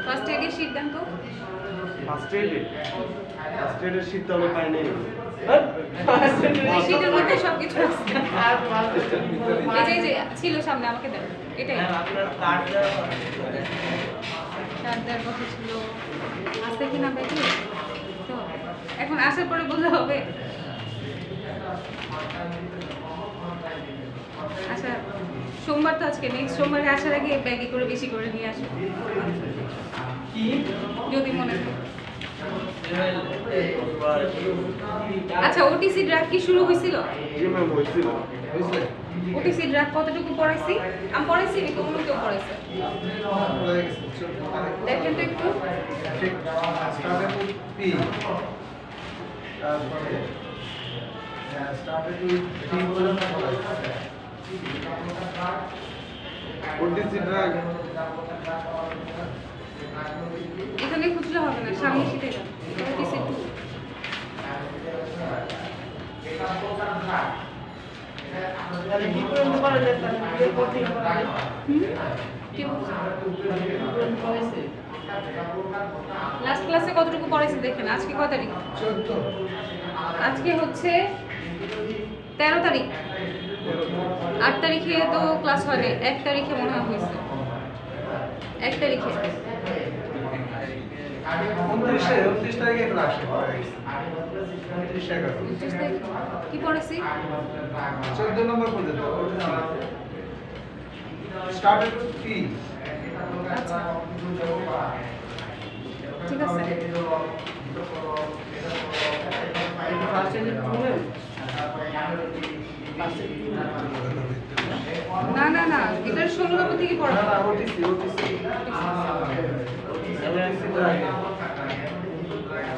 First এডের sheet দেন তো। First এডের sheet তো আমি পাই নাই। শীটের মধ্যে সবকিছু আছে। এই যে ছিল সামনে, আমাকে দেন এটাই। আপনার কার্ড দেওয়ার কথা ছিল, আসতে কি না দেখি তো এখন আসার পরে বলতে হবে। আচ্ছা সোমবার তো আজকে, নেক্সট সোমবারে আসার আগে ব্যাগে করে বেশি করে নিয়ে আসবো যদি মনে থাকে। আচ্ছা ওটিসি ড্রাগ কি শুরু হয়েছিল? ওটিসি ড্রাগ কতটুকু পড়াইছি? আমি পড়াইছি নাকি অন্য কেউ পড়াইছে? দেখেন তো একটু। এখানে খুঁজলে হবে না, সামনে শীতে যান। ওটিসি 2 লাস্ট ক্লাসে কতটুকু পড়াইছে দেখেন। আজকে কত তারিখ? 14। আজকে হচ্ছে 13 তারিখ। 8 তারিখে তো ক্লাস হয় না, 1 তারিখে মনে হয় হয়েছে। 1 তারিখে 29 তারিখে ক্লাস কি পড়াইছি? 14 নম্বর পর্যন্ত স্টার্টেড উইথ পি। ঠিক আছে। না না না, এটার 16 নম্বর থেকে পড়া। না ওটিসি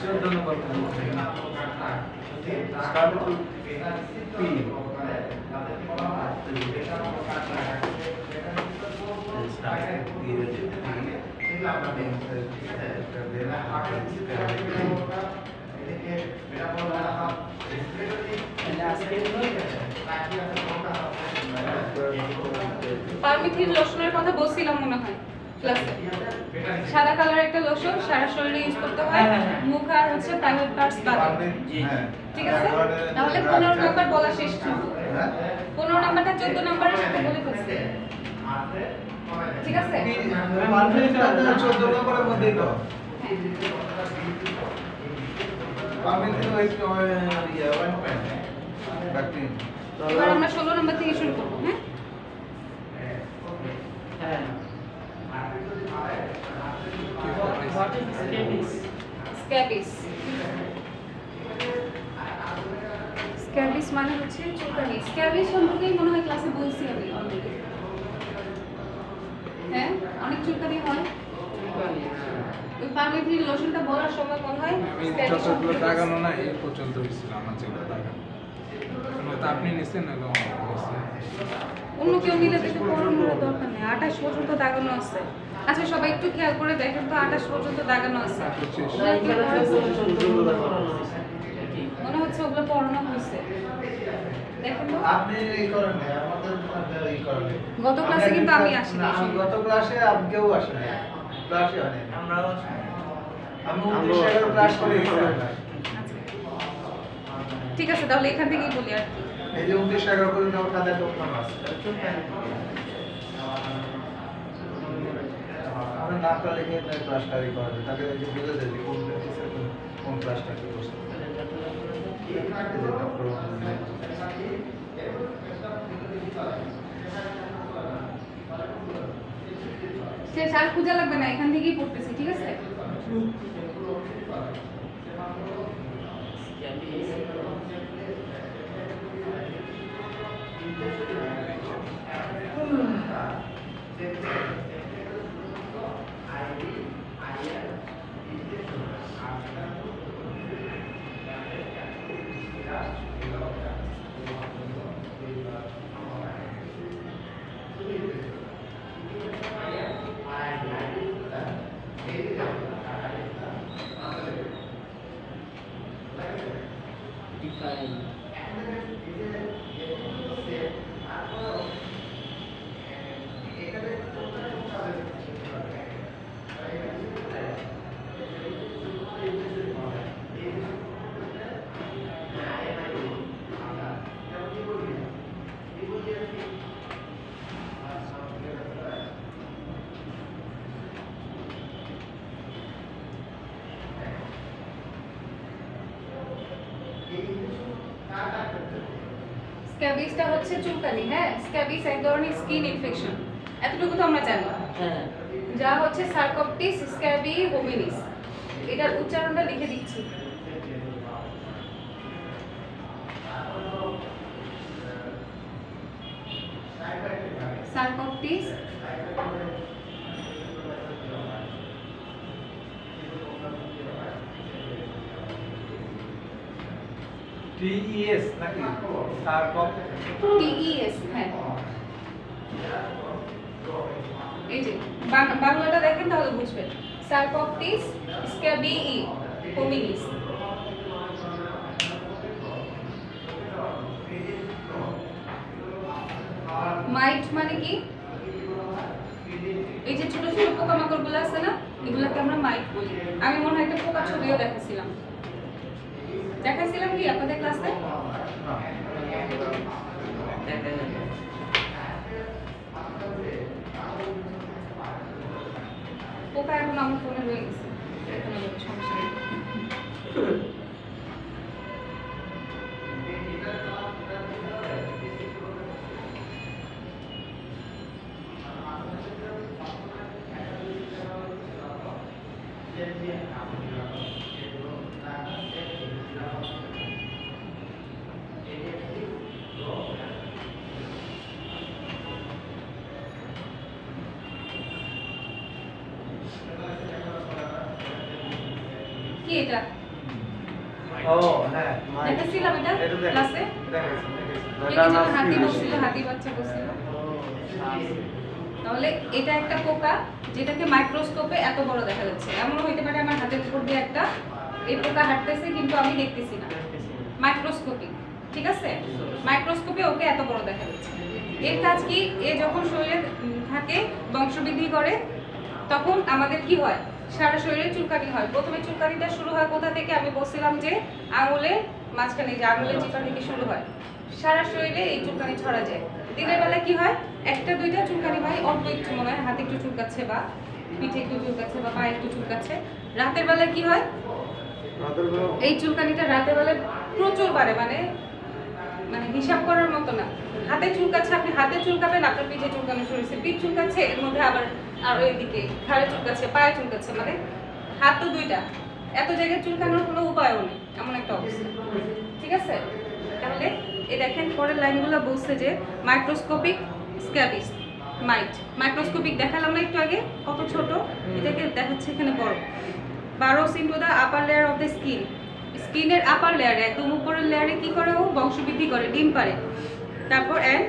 14 নম্বর স্টার্টেড উইথ পি। পারমিথিন লোশনের কথা বলছিলাম মনে হয় ক্লাসে। সাদা কালার একটা লোশন, সারা শরীরে ইউজ করতে হয়, মুখ আর হচ্ছে প্রাইভেট পার্টস বাদে। ঠিক আছে, তাহলে 15 নাম্বার বলা শেষ ছিল। 15 নাম্বারটা 14 নাম্বারের সাথে বলে ফেলছি। ঠিক আছে, পারমিটটা 14 নম্বরের মধ্যেই তো। পারমিট ওই ইয়া 1 পয়েন্ট বাকি। এবার আমরা 16 নাম্বার থেকে শুরু করব। হ্যাঁ স্ক্যাবিস। স্ক্যাবিস মানে হচ্ছে চুলকানি। স্ক্যাবিস সম্পর্কেই মনে হয় ক্লাসে বলছি আমি অলরেডি। হ্যাঁ, অনেক চুলকানি হয়। ওই পারমিথিন লোশনটা বলার সময় মনে হয় যতগুলো দাগানো না এই পর্যন্ত হয়েছিল আমার যেগুলো দাগানো। তো আপনি নিছেন না অন্য কেউ নিলে তো পড়ানোর দরকার নেই। 28 পর্যন্ত দাগানো আছে। আচ্ছা সবাই একটু খেয়াল করে দেখেন তো, 28 পর্যন্ত দাগানো আছে। মনে হচ্ছে ওগুলো পড়ানো হয়েছে। দেখেন তো আপনি এই করেন না, আমাদের এই করেন। গত ক্লাসে কিন্তু আমি আসিনি। গত ক্লাসে আপনিও আসেন না, ক্লাসে হয় না। আমরাও আসি। আমি 19 ক্লাস করে ঠিক আছে, তাহলে এখান থেকেই বলি আর কি। এই যে 19 পর্যন্ত আমার খাতায় টোকান আছে। আমরা নামটা লিখে ক্লাসটা ই করা যায়, তাকে যে বুঝে দেয় যে কোন টিচার কোন ক্লাসটা কি করছে। সে সার খুঁজে লাগবে না, এখান থেকেই পড়তেছি। ঠিক আছে, স্ক্যাবিসটা হচ্ছে চুলকানি, হ্যাঁ স্ক্যাবিস এক ধরনের স্কিন ইনফেকশন, এতটুকু তো আমরা জানি। হ্যাঁ যা হচ্ছে সার্কোপটিস স্ক্যাবি হোমিনিস, এটার উচ্চারণটা লিখে দিচ্ছি। সার্কোপটিস TES নাকি সার্কপ TES, হ্যাঁ এই যে বাংলাটা দেখেন তাহলে বুঝবেন। সার্কোপটিস স্ক্যাবি হোমিনিস। মাইট মানে কি? এই যে ছোট ছোট পোকামাকড় গুলো আছে না, এগুলাকে আমরা মাইট বলি। আমি মনে হয় একটা পোকার ছবিও দেখাছিলাম কি আপনাদের ক্লাসে? পোকা এখন আমার ফোনে রয়ে গেছে, সমস্যা নেই। কি এটা? ও হ্যাঁ দেখেছিলাম এটা ক্লাসে। হাতি বসছিল, হাতি বাচ্চা বসছিল। তাহলে এটা একটা পোকা যেটাকে মাইক্রোস্কোপে এত বড় দেখা যাচ্ছে। এমন হইতে পারে আমার হাতের উপর দিয়ে একটা এই পোকা হাঁটতেছে কিন্তু আমি দেখতেছি না, মাইক্রোস্কোপিক, ঠিক আছে? মাইক্রোস্কোপে ওকে এত বড় দেখা যাচ্ছে। এর কাজ কি? এ যখন শরীরে থাকে বংশবৃদ্ধি করে তখন আমাদের কি হয়? সারা শরীরে চুলকানি হয়। প্রথমে চুলকানিটা শুরু হয় কোথা থেকে? আমি বলছিলাম যে আঙুলের মাঝখানে, যে আঙুলের চিপা থেকে শুরু হয়, সারা শরীরে এই চুলকানি ছড়া যায়। দিনের বেলা কি হয়? একটা দুইটা চুলকানি হয়, অল্প একটু মনে হয় হাতে একটু চুলকাচ্ছে বা পিঠে একটু চুলকাচ্ছে বা পায়ে একটু চুলকাচ্ছে। রাতের বেলা কি হয়? এই চুলকানিটা রাতের বেলা প্রচুর বাড়ে, মানে হিসাব করার মতো না। হাতে চুলকাচ্ছে, আপনি হাতে চুলকাবেন, আপনার পিঠে চুলকানো শুরু হয়েছে, পিঠ চুলকাচ্ছে, এর মধ্যে আবার আর ওইদিকে ঘাড়ে চুলকাচ্ছে, পায়ে চুলকাচ্ছে, মানে হাত তো দুইটা, এত জায়গায় চুলকানোর কোনো উপায়ও নেই, এমন একটা অবস্থা, ঠিক আছে? তাহলে এই দেখেন পরের লাইনগুলো বলছে যে মাইক্রোস্কোপিক স্ক্যাবিস মাইট। মাইক্রোস্কোপিক দেখালাম না একটু আগে, কত ছোট, এটাকে দেখাচ্ছে এখানে বড়। Burrows into the upper layer of the skin. স্কিনের আপার লেয়ারে, একদম উপরের লেয়ারে কি করে? ও বংশবৃদ্ধি করে, ডিম পারে। তারপর and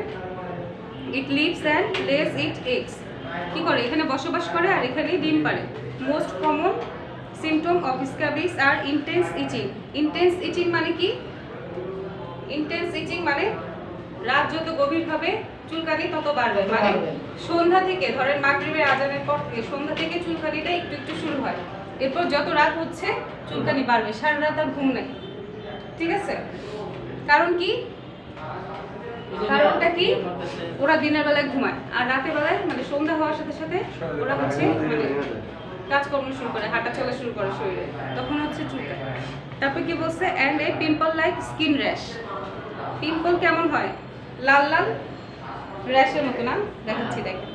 it lives and lays it eggs, কি করে? এখানে বসবাস করে আর এখানেই ডিম পারে। Most common symptom of scabies আর ইন্টেন্স ইচিং। ইন্টেন্স ইচিং মানে কি? ইন্টেন্স ইচিং মানে রাত যত গভীর হবে চুলকানি তত বাড়বে, মানে সন্ধ্যা থেকে, ধরেন মাগরিবের আজানের পর থেকে সন্ধ্যা থেকে চুলকানিটা একটু একটু শুরু হয়, এরপর যত রাত হচ্ছে চুলকানি বাড়বে, সারা রাত আর ঘুম নেই, ঠিক আছে? কারণ কি? কারণটা কি? ওরা দিনের বেলায় ঘুমায় আর রাতের বেলায়, মানে সন্ধ্যা হওয়ার সাথে সাথে ওরা হচ্ছে মানে কাজকর্ম শুরু করে, হাঁটা চলা শুরু করে শরীরে, তখন হচ্ছে চুলকানি। তারপর কি বলছে? And a pimple like skin rash. Pimple কেমন হয়? লাল লাল র্যাশের মতো না? দেখাচ্ছি, দেখেন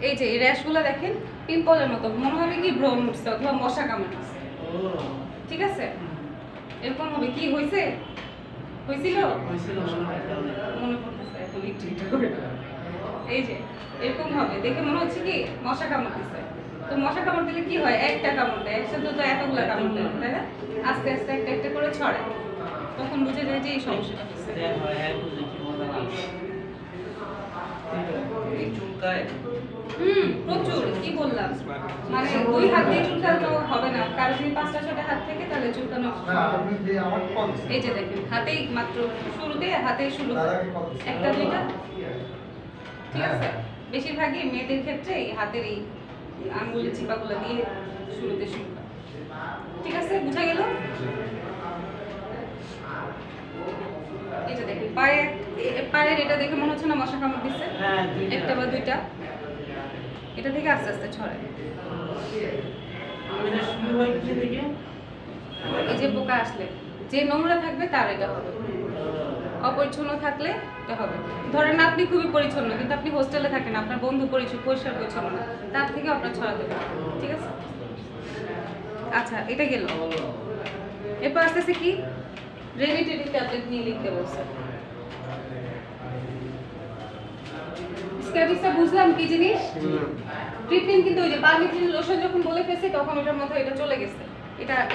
এই যে এই র্যাশগুলো দেখেন পিম্পলের মতো, মনে হবে কি ব্রণ উঠছে অথবা মশা কামড়াচ্ছে, ঠিক আছে? এরকম হবে। কি হয়েছে? হয়েছিল মনে পড়তেছে এখন একটু একটু করে। এই যে এরকম হবে, দেখে মনে হচ্ছে কি মশা কামড় দিচ্ছে। তো মশা কামড় দিলে কি হয়? একটা কামড় দেয়, একসাথে তো এতগুলো কামড় দেয়, তাই না? আস্তে আস্তে একটা একটা করে ছড়ায়, তখন বুঝে যায় যে এই সমস্যাটা হচ্ছে। প্রচুর, কি বললাম, মানে দুই হাত দিয়ে চুলকানো হবে না, কারণ যদি 5টা-6টা হাত থেকে তাহলে চুলকানো। এই যে দেখেন হাতেই মাত্র শুরুতে হাতেই শুরু, একটা দুইটা, ঠিক আছে? বেশিরভাগই মেয়েদের ক্ষেত্রে এই হাতের এই আঙ্গুলের চিপাগুলো দিয়ে শুরুতে শুরু হয়, ঠিক আছে? বুঝা গেল? এই যে দেখেন পায়ের এটা দেখে মনে হচ্ছে না মশা কামড় দিচ্ছে? একটা বা দুইটা, এটা থেকে আস্তে আস্তে ছড়ায়। এই যে পোকা আসলে যে নোংরা থাকবে তার এটা হবে, অপরিচ্ছন্ন থাকলে এটা হবে। ধরেন আপনি খুবই পরিচ্ছন্ন কিন্তু আপনি হোস্টেলে থাকেন, আপনার বন্ধু পরিষ্কার পরিচ্ছন্ন না, তার থেকে আপনার ছড়াতে পারে, ঠিক আছে? আচ্ছা, এটা গেল। এরপর আসতেছে কি, রেনিটেটিভ ট্যাবলেট নিয়ে লিখতে বলছে। স্ক্যাবিসটা বুঝলাম কি জিনিস? ট্রিটমেন্ট কিন্তু ওই যে পারমিথিন লোশন যখন বলে ফেলছি তখন ওটার মধ্যে এটা চলে গেছে,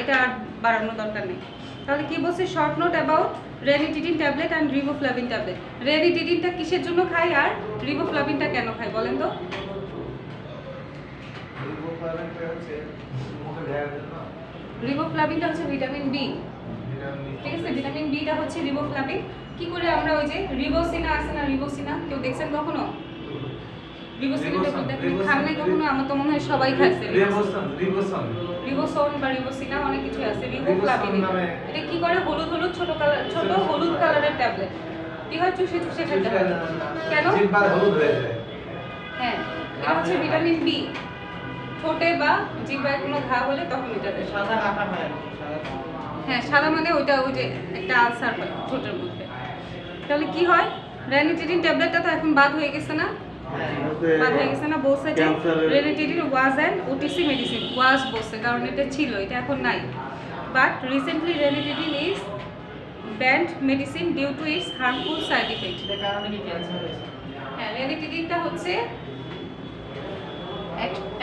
এটা আর বাড়ানোর দরকার নেই। তাহলে কি বলছে, short note about ranitidine tablet and riboflavin tablet. রেনিটিডিনটা কিসের জন্য খাই আর রিবোফ্লাভিনটা কেন খাই বলেন তো? রিবোফ্লাভিনটা হচ্ছে ভিটামিন বি, ঠিক আছে? ভিটামিন বিটা হচ্ছে রিবোফ্লাভিন। কি করে আমরা ওই যে রিবোসিনা আছে না, রিবোসিনা কেউ দেখছেন কখনো? রিবোসিনাটা খান নাই কখনো? আমার তো মনে হয় সবাই খাইছে। রিবোসন বা রিবোসিনা অনেক কিছু আছে। রিবোফ্লাভিন এটা কি করে, হলুদ হলুদ ছোট হলুদ কালারের ট্যাবলেট। কি হয়, চুষে খেতে হয়। কেন? হলুদ হয়ে যায়। হ্যাঁ, এটা হচ্ছে ভিটামিন বি। ঠোঁটে বা জিহ্বায় কোনো ঘা হলে তখন এটা দেয়। সাদা কাটা হয়। হ্যাঁ, সাদা মানে ওইটা ওই যে একটা আলসার হয় ঠোঁটের মধ্যে। তাহলে কি হয়, রেনিটিডিন ট্যাবলেটটা তো এখন বাদ হয়ে গেছে না? বাদ হয়ে গেছে না? বলছে যে ranitidine was an OTC medicine. Was বলছে কারণ এটা ছিল, এটা এখন নাই। But recently ranitidine is banned medicine due to its harmful side effect. এর কারণে কি ক্যান্সার হয়েছে? হ্যাঁ, রেনিটিডিনটা হচ্ছে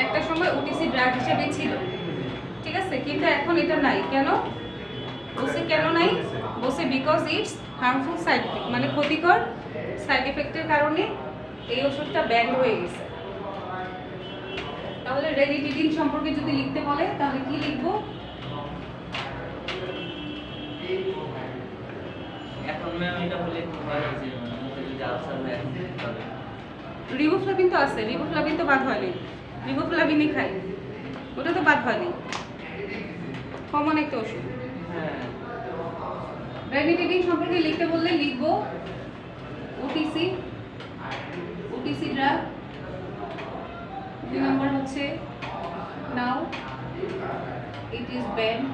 একটা সময় ওটিসি ড্রাগ হিসেবে ছিল, ঠিক আছে? কিন্তু এখন এটা নাই। কেন বলছে, কেন নাই বলছে? Because it's harmful side effect, মানে ক্ষতিকর সাইড ইফেক্টের কারণে এই ওষুধটা ব্যান্ড হয়ে গেছে। তাহলে রেনিটিডিন সম্পর্কে যদি লিখতে বলে তাহলে কি লিখবো? এখন ম্যাম এটা হলে কি হয় যে মুখে যদি আলসার হয় তবে রিবোফ্লাভিন তো আছে, রিবোফ্লাভিন তো বাদ হয়নি, রিবোফ্লাভিনই খাই, ওটা তো বাদ হয়নি, কমন একটা ওষুধ। হ্যাঁ, রেনিটিডিন সম্পর্কে লিখতে বললে লিখবো ওটিসি ড্রাগ। 2 নম্বর হচ্ছে now it is banned.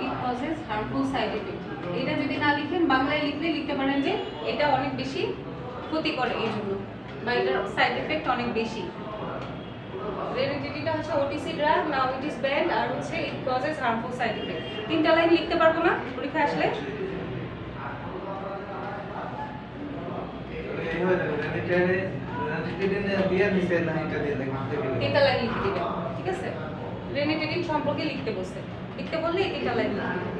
It causes harmful side effect. এটা যদি না লিখেন, বাংলায় লিখতে পারেন যে এটা অনেক বেশি ক্ষতি করে এই জন্য, বা এটার সাইড এফেক্ট অনেক বেশি। রেনিটিডিনটা হচ্ছে OTC drug, now it is banned, আর হচ্ছে it causes harmful side effect. 3টা লাইন লিখতে পারবো না পরীক্ষা আসলে? এই হয় না, রেনিটিডিন দিয়ে নিচে না, এটা দিয়ে দেখতে 3টা লাইন লিখে দিবেন, ঠিক আছে? রেনিটিডিন সম্পর্কে লিখতে বলছে, লিখতে বললে এই 3টা লাইন লিখে দিবেন।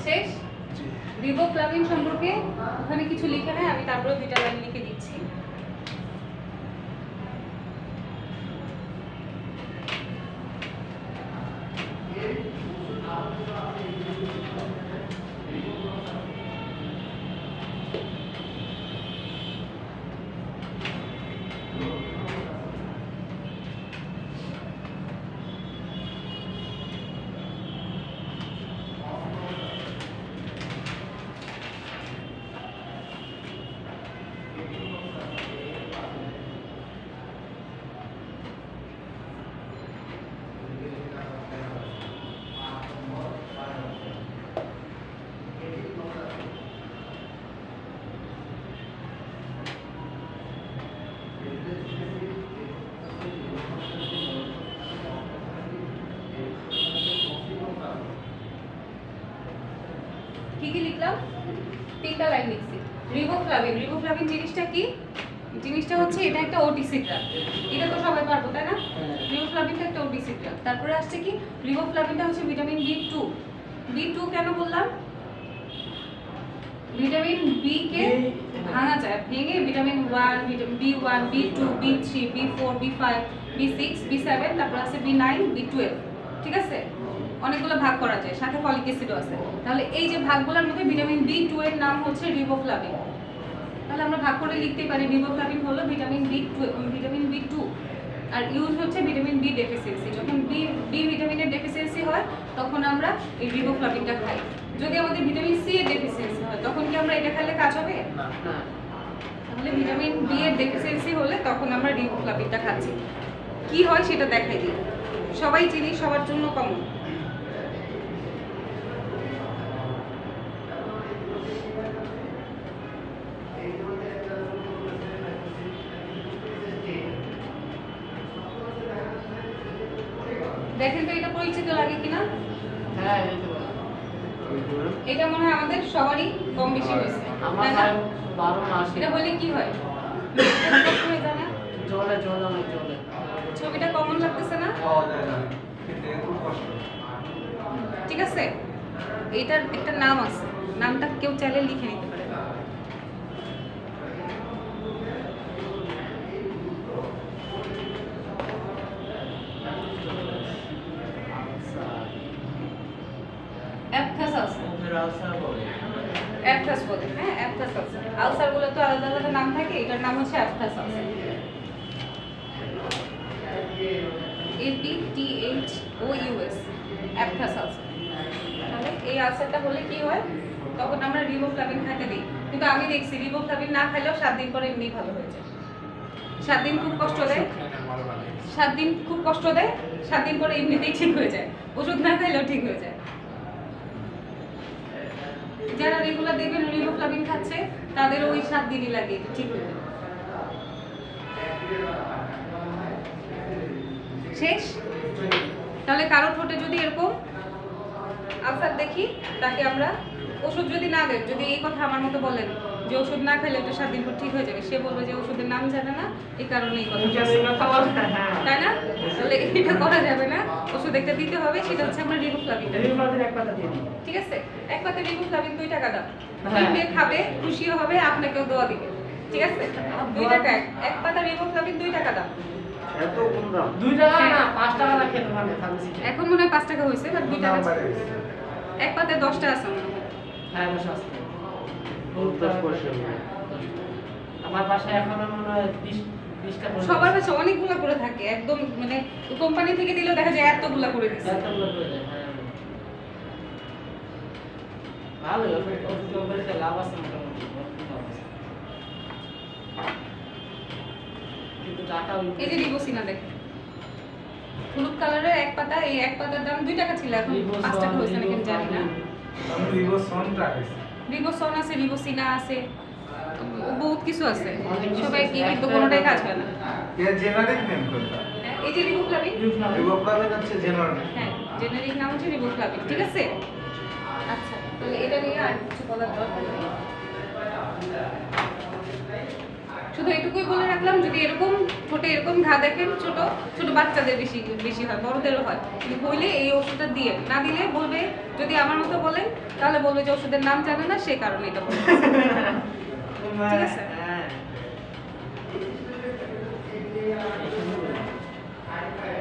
শেষ? রিবোফ্লাভিন সম্পর্কে ওখানে কিছু লিখে নেয়, আমি তারপরে 2টা লাইন লিখে দিচ্ছি। কি কি লিখলাম? 3টা লাইন লিখছি। রিবোফ্লাভিন জিনিসটা কি? জিনিসটা হচ্ছে এটা একটা ওটিসি ড্রাগ, এটা তো সবাই পারবো তাই না? রিবোফ্লাভিনটা একটা ওটিসি ড্রাগ। তারপরে আসছে কি, রিবোফ্লাভিনটা হচ্ছে ভিটামিন বি2। কেন বললাম? ভিটামিন বি কে ভাঙা যায়, ভেঙে vitamin 1, vitamin B1, B2, B3, B4, B5 B6 B7 তারপর আছে B9 B12 ঠিক আছে অনেকগুলো ভাগ করা যায় সাথে ফলিক অ্যাসিডও আছে তাহলে এই যে ভাগগুলোর মধ্যে ভিটামিন B2 এর নাম হচ্ছে রিবোফ্লাভিন তাহলে আমরা ভাগ করে লিখতে পারি রিবোফ্লাভিন হলো ভিটামিন B2 আর ইউজ হচ্ছে ভিটামিন বি ডেফিসিয়েন্সি যখন বি ভিটামিনের ডেফিসিয়েন্সি হয় তখন আমরা এই রিবোফ্লাভিনটা খাই যদি আমাদের ভিটামিন সি এর ডেফিসিয়েন্সি হয় তখন কি আমরা এটা খেলে কাজ হবে না তাহলে ভিটামিন বি এর ডেফিসিয়েন্সি হলে তখন আমরা রিবোফ্লাভিনটা খাচ্ছি কি হয় সেটা দেখাই দিই সবাই চিনি সবার জন্য কমন দেখেন তো এটা পরিচিত লাগে কিনা হ্যাঁ এই তো এটা মনে হয় আমাদের সবারই কম বেশি হয়েছে আমার তাই না? 12 মাস এটা হলে কি হয় এটা কষ্ট হয়ে যায় না? জলে অনেক জলে ছবিটা কমন লাগতেছে না পাওয়া যায় না কিন্তু খুব কষ্ট ঠিক আছে এটার একটা নাম আছে নামটা কেউ চাইলে লিখে নিতে পারে অ্যাপথাস আছে মুখের আলসার বলে অ্যাপথাস বলে হ্যাঁ অ্যাপথাস আছে আলসারগুলো তো আলাদা আলাদা নাম থাকে এটার নাম হচ্ছে অ্যাপথাস আছে APTHOUS অ্যাপথাস আছে তাহলে এই আলসারটা হলে কি হয় তখন আমরা রিবোফ্লাভিন খেতে দিই কিন্তু আমি দেখছি রিবোফ্লাভিন না খেলেও 7 দিন পরে এমনি ভালো হয়ে যায় 7 দিন খুব কষ্ট দেয় 7 দিন খুব কষ্ট দেয় 7 দিন পরে এমনিতেই ঠিক হয়ে যায় ওষুধ না খাইলেও ঠিক হয়ে যায় যারা রেগুলার দেখবেন রিবোফ্লাভিন খাচ্ছে তাদের ওই 7 দিনই লাগে এটা ঠিক হয়ে যায় শেষ তাহলে কারো ঠোঁটে যদি এরকম আলসার দেখি তাকে আমরা ওষুধ যদি না দেন যদি এই কথা আমার মতো বলেন যে ওষুধ না খেলে এটা 7 দিন পর ঠিক হয়ে যাবে সে বলবে যে ওষুধের নাম জানে না এই কারণে এই কথা বলছে। তাই না তাহলে এটা করা যাবে না ওষুধ একটা দিতে হবে সেটা হচ্ছে আমরা রিবোফ্লাভিনটা এক পাতা দিয়ে দিই ঠিক আছে এক পাতা রিবোফ্লাভিন 2 টাকা দাম হ্যাঁ। কিনবে খাবে খুশিও হবে আপনাকেও দোয়া দিবে ঠিক আছে 2 টাকা এক পাতা রিবোফ্লাভিন 2 টাকা দাম এত কম দাম 2 টাকা না 5 টাকা রাখেন ওখানে ফার্মেসি এখন মনে হয় 5 টাকা হয়েছে বাট 2 টাকা দাম বাড়ে গেছে। এক পাতায় 10টা আছে মনে হয় হ্যাঁ বসে আছে 10% আমার বাসায় এখন মনে হয় 20 টা সবার কাছে অনেকগুলো করে থাকে একদম মানে কোম্পানি থেকে দিলেও দেখা যায় এতগুলো করে দিচ্ছে এতগুলো করে দেয় হ্যাঁ ভালো ওষুধ কোম্পানিতে লাভ আছে মোটামুটি লাভ আছে। কিন্তু টাকা এই যে রিবোসিনা দেখেন হলুদ কালারের এক পাতা এই এক পাতার দাম 2 টাকা ছিল এখন 5 টাকা হয়েছে নাকি আমি জানি না আমি রিবোসন রাখিস রিবোসন আছে রিবোসিনা আছে বহুত কিছু আছে সবাই কি কিন্তু কোনোটাই কাজ করে না এর জেনারিক নেম কোনটা হ্যাঁ, এই যে রিবোফ্লাভিন রিবোফ্লাভিন হচ্ছে জেনারিক হ্যাঁ জেনারিক নাম হচ্ছে রিবোফ্লাভিন ঠিক আছে আচ্ছা তাহলে এটা নিয়ে আর কিছু বলার দরকার নেই শুধু এটুকুই বলে রাখলাম যদি এরকম ছোটো এরকম ঘা দেখেন ছোট ছোট বাচ্চাদের বেশি বেশি হয় বড়দেরও হয় কিন্তু হইলে এই ওষুধটা দিয়ে না দিলে বলবে যদি আমার মতো বলেন তাহলে বলবে যে ওষুধের নাম জানে না সেই কারণে এটা বলবে ঠিক আছে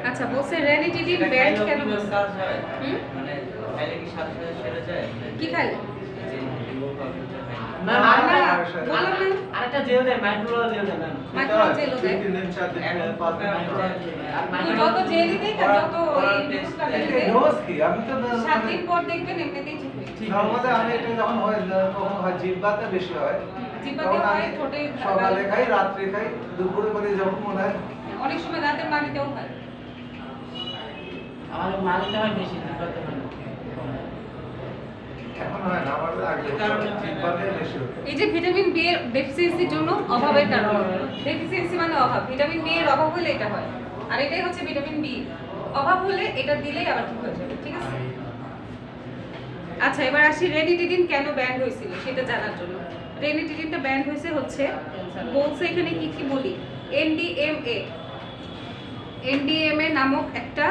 আচ্ছা বলছে রেনিটিডিন ব্যান্ড কেন বলছে কাজ হয় হুম? মানে খাইলে কি সাথে সাথে সেরে যায় কি খাইলে যে রিবোফ্লাভিনটা খাইলে না না, না বললাম না। আরেকটা জেল দেয় মাইক্রোলা জেল দেয় ম্যাম মাইক্রো জেলও দেয় যত জেলি দেয় আর যত এই রিবোফ্লাভিন দেয় ডোজ কি আমি তো 7 দিন পর দেখবেন এমনিতেই ঠিক হয়ে যাবে। নরমালি আমি এটা যখন হয় তখন হয় জিহ্বাতে বেশি হয় জিহ্বাতে তখন হয়, আমি ঠোঁটে সকালে খাই রাত্রে খাই দুপুরে করে যখন মনে হয় অনেক সময় রাতের পানিতেও হয় আমাদের মালিকটা হয় বেশি দিতে হয় না এখন হয় না আমার আগে জিহ্বাতে বেশি হয় এই যে ভিটামিন বি এর ডেফিসিয়েন্সির জন্য অভাবের কারণে ডেফিসিয়েন্সি মানে অভাব ভিটামিন বি এর অভাব হলে এটা হয় আর এটাই হচ্ছে ভিটামিন বি অভাব হলে এটা দিলেই আবার ঠিক হয়ে যাবে ঠিক আছে আচ্ছা এবার আসি রেনিটিডিন কেন ব্যান্ড হয়েছিল সেটা জানার জন্য রেনিটিডিনটা ব্যান্ড হয়েছে হচ্ছে বলছে এখানে কি কি বলি এনডিএমএ নামক একটা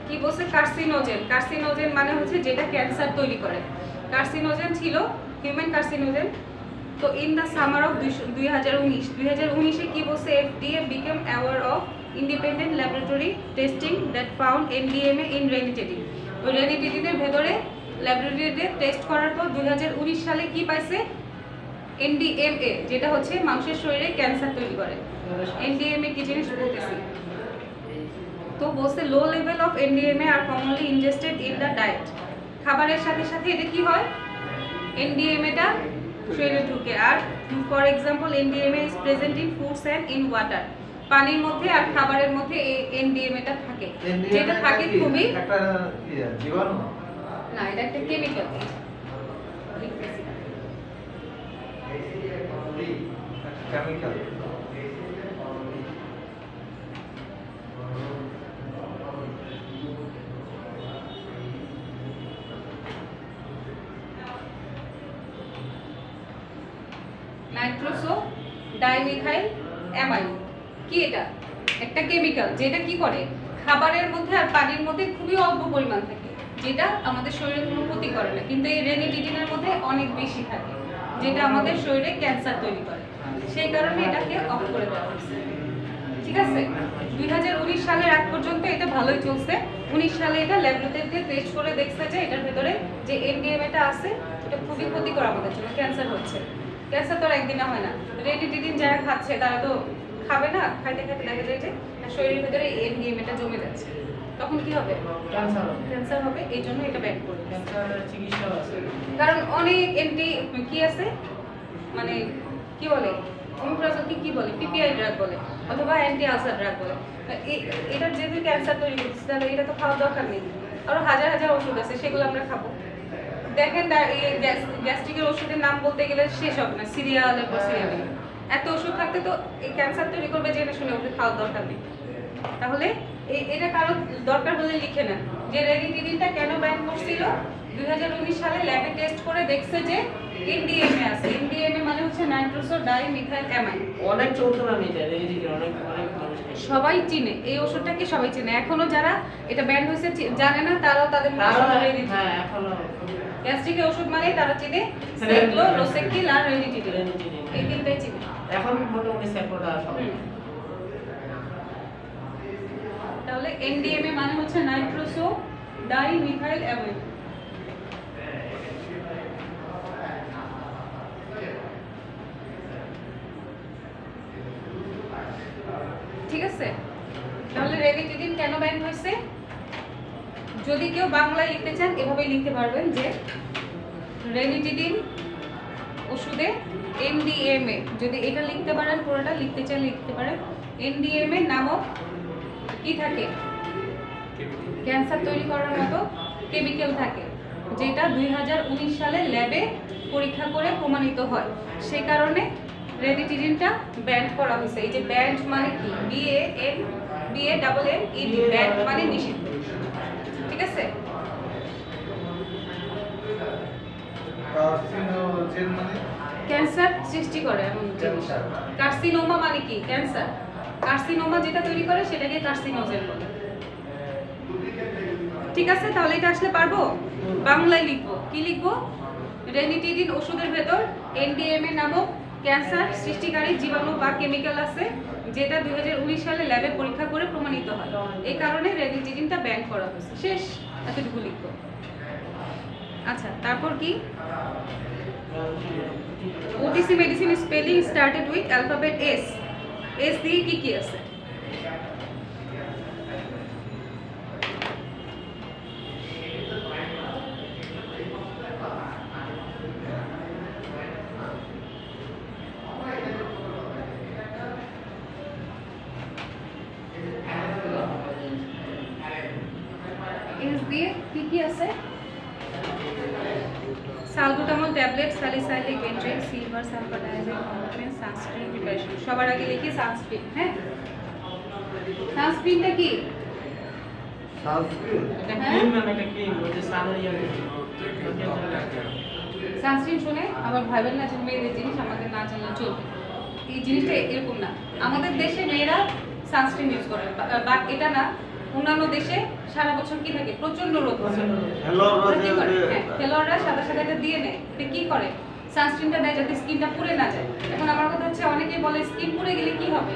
কি বলছে কার্সিনোজেন মানে হচ্ছে যেটা ক্যান্সার তৈরি করে কার্সিনোজেন ছিল হিউম্যান কার্সিনোজেন তো ইন দ্য সামার অফ 2019 এ কি বলছে FDA became aware of independent laboratory testing that found NDMA in ranitidine. ওই রেনিটিডিনের ভেতরে ল্যাবরেটরিতে টেস্ট করার পর 2019 সালে কি পাইছে? এনডিএমএ, যেটা হচ্ছে মানুষের শরীরে ক্যান্সার তৈরি করে। এনডিএমএ কি জিনিস বলতেছি তো, বলছে লো লেভেল অফ এনডিএমএ আর commonly ingested in the diet. খাবারের সাথে সাথে এটা কি হয়? এনডিএমএটা শরীরে ঢুকে। আর for example NDMA is present in foods and in water. পানির মধ্যে আর খাবারের মধ্যে এই এনডিএমএটা থাকে, যেটা থাকে খুবই একটা জীবাণু না, এটা একটা chemical. Chemical. Nitroso dimethyl amide. কি এটা? একটা কেমিক্যাল যেটা কি করে খাবারের মধ্যে আর পানির মধ্যে খুবই অল্প পরিমাণ থাকে, যেটা আমাদের শরীরে কোনো ক্ষতি করে না, কিন্তু এই রেনিটিডিনের মধ্যে অনেক বেশি থাকে, যেটা আমাদের শরীরে ক্যান্সার তৈরি করে। সেই কারণে এটাকে অফ করে দেওয়া হয়েছে। ঠিক আছে, 2019 সালের আগ পর্যন্ত এটা ভালোই চলছে। 19 সালে এটা ল্যাবরেটরিতে টেস্ট করে দেখছে যে এটার ভেতরে যে এনডিএমএটা আছে এটা খুবই ক্ষতিকর আমাদের জন্য, ক্যান্সার হচ্ছে। ক্যান্সার তো আর একদিনে হয় না। রেনিটিডিন যারা খাচ্ছে তারা তো খাবে না, খাইতে খাইতে দেখা যায় যে শরীরের ভেতরে এনডিএমএটা জমে যাচ্ছে, তখন কি হবে? ক্যান্সার হবে। ক্যান্সার হবে। এই জন্য এটা ব্যান করে দিয়েছে। ক্যান্সারের চিকিৎসাও আছে। কারণ অনেক কি আছে, মানে কি বলে, অমিপ্রাজলকে কি বলে, পিপিআই ড্রাগ বলে অথবা অ্যান্টি আলসার ড্রাগ বলে। এটার যেহেতু ক্যান্সার তৈরি করছে তাহলে এটা তো খাওয়ার দরকার নেই। আরো হাজার হাজার ওষুধ আছে, সেগুলো আমরা খাবো। দেখেন গ্যাস্ট্রিকের ওষুধের নাম বলতে গেলে শেষ হবে না, সিরিয়ালের পর সিরিয়াল। এত ওষুধ থাকতে তো এই ক্যান্সার তৈরি করবে জেনে শুনে ওষুধ খাওয়ার দরকার নেই। তাহলে এটা কারো দরকার হলে লিখে নেন যে রেনিটিডিনটা কেন ব্যান করছিল। 2019 সালে ল্যাবে টেস্ট করে দেখছে যে এনডিএমএ আছে। এনডিএমএ মানে হচ্ছে নাইট্রোসো ডাইমিথাইল অ্যামাইড। অনেক চলতো না এটা, রেনিটিডিন অনেক অনেক মানুষ খায়। সবাই চিনে এই ওষুধটাকে, সবাই চিনে। এখনো যারা এটা ব্যান হয়েছে জানে না, তারাও তাদের মুখে শুনে রেনিটিডিন। হ্যাঁ, এখনো গ্যাস্ট্রিকের ওষুধ মানে তারা চিনে সেক্লো, রোসেকিল আর রেনিটিডিন। রেনিটিডিন এই তিনটাই চিনে। এখন মোটামুটি সেপ্রোটা সবাই। তাহলে এনডিএমএ মানে হচ্ছে নাইট্রোসো ডাইমিথাইল অ্যামাইড। ঠিক আছে, তাহলে রেনিটিডিন কেন ব্যান হয়েছে? যদি কেউ বাংলায় লিখতে চান এভাবে লিখতে পারবেন যে রেনিটিডিন ওষুধে এনডিএমএ, যদি এটা লিখতে পারেন পুরোটা লিখতে চান লিখতে পারেন। এনডিএমএ নামক কি থাকে? ক্যান্সার তৈরি করার মতো কেমিক্যাল থাকে, যেটা 2019 সালে ল্যাবে পরীক্ষা করে প্রমাণিত হয়। সেই কারণে রেনিটিডিনটা ব্যান করা হয়েছে। এই যে ব্যান মানে কি, BAN ব্যান মানে নিষিদ্ধ। ঠিক আছে, কার্সিনোজেন মানে ক্যান্সার সৃষ্টি করে এমন জিনিস। কার্সিনোমা মানে কি? ক্যান্সার। কার্সিনোমা যেটা তৈরি করে সেটাকে কার্সিনোজেন বলে। ঠিক আছে, তাহলে এটা আসলে পারবো? বাংলায় লিখবো। কি লিখবো? রেনিটিডিন ওষুধের ভেতর এনডিএমএ নামক ক্যান্সার সৃষ্টিকারী জীবাণু বা কেমিক্যাল আছে, যেটা 2019 সালে ল্যাবে পরীক্ষা করে প্রমাণিত হয়। এই কারণে রেনিটিডিনটা ব্যান করা হয়েছে। শেষ, এতটুকু লিখবো। আচ্ছা, তারপর কি? OTC medicine spelling started with alphabet S. S দিয়ে কি কি আছে? এস দিয়ে কি কি আছে? Salbutamol tablet, salicylic benzoate, silver sulphur dioxide complex, sunscreen preparation. সবার আগে লিখি সানস্ক্রিন। হ্যাঁ, সানস্ক্রিনটা কি? সানস্ক্রিন একটা ক্রিম, মানে একটা ক্রিম, ওই যে সানরিয়া। সানস্ক্রিন শুনে আবার ভাইবেন না যে মেয়েদের জিনিস আমাদের না জানলে চলবে। এই জিনিসটা এরকম না। আমাদের দেশে মেয়েরা সানস্ক্রিন ইউজ করে, বাট এটা না। অন্যান্য দেশে সারা বছর কি থাকে? প্রচন্ড রোদ। খেলোয়াড়রা সাদা সাদা এটা দিয়ে নেয়। এটা কি করে? সানস্ক্রিনটা দেয় যাতে স্কিনটা পুড়ে না যায়। এখন আমার কথা হচ্ছে, অনেকেই বলে স্কিন পুড়ে গেলে কি হবে,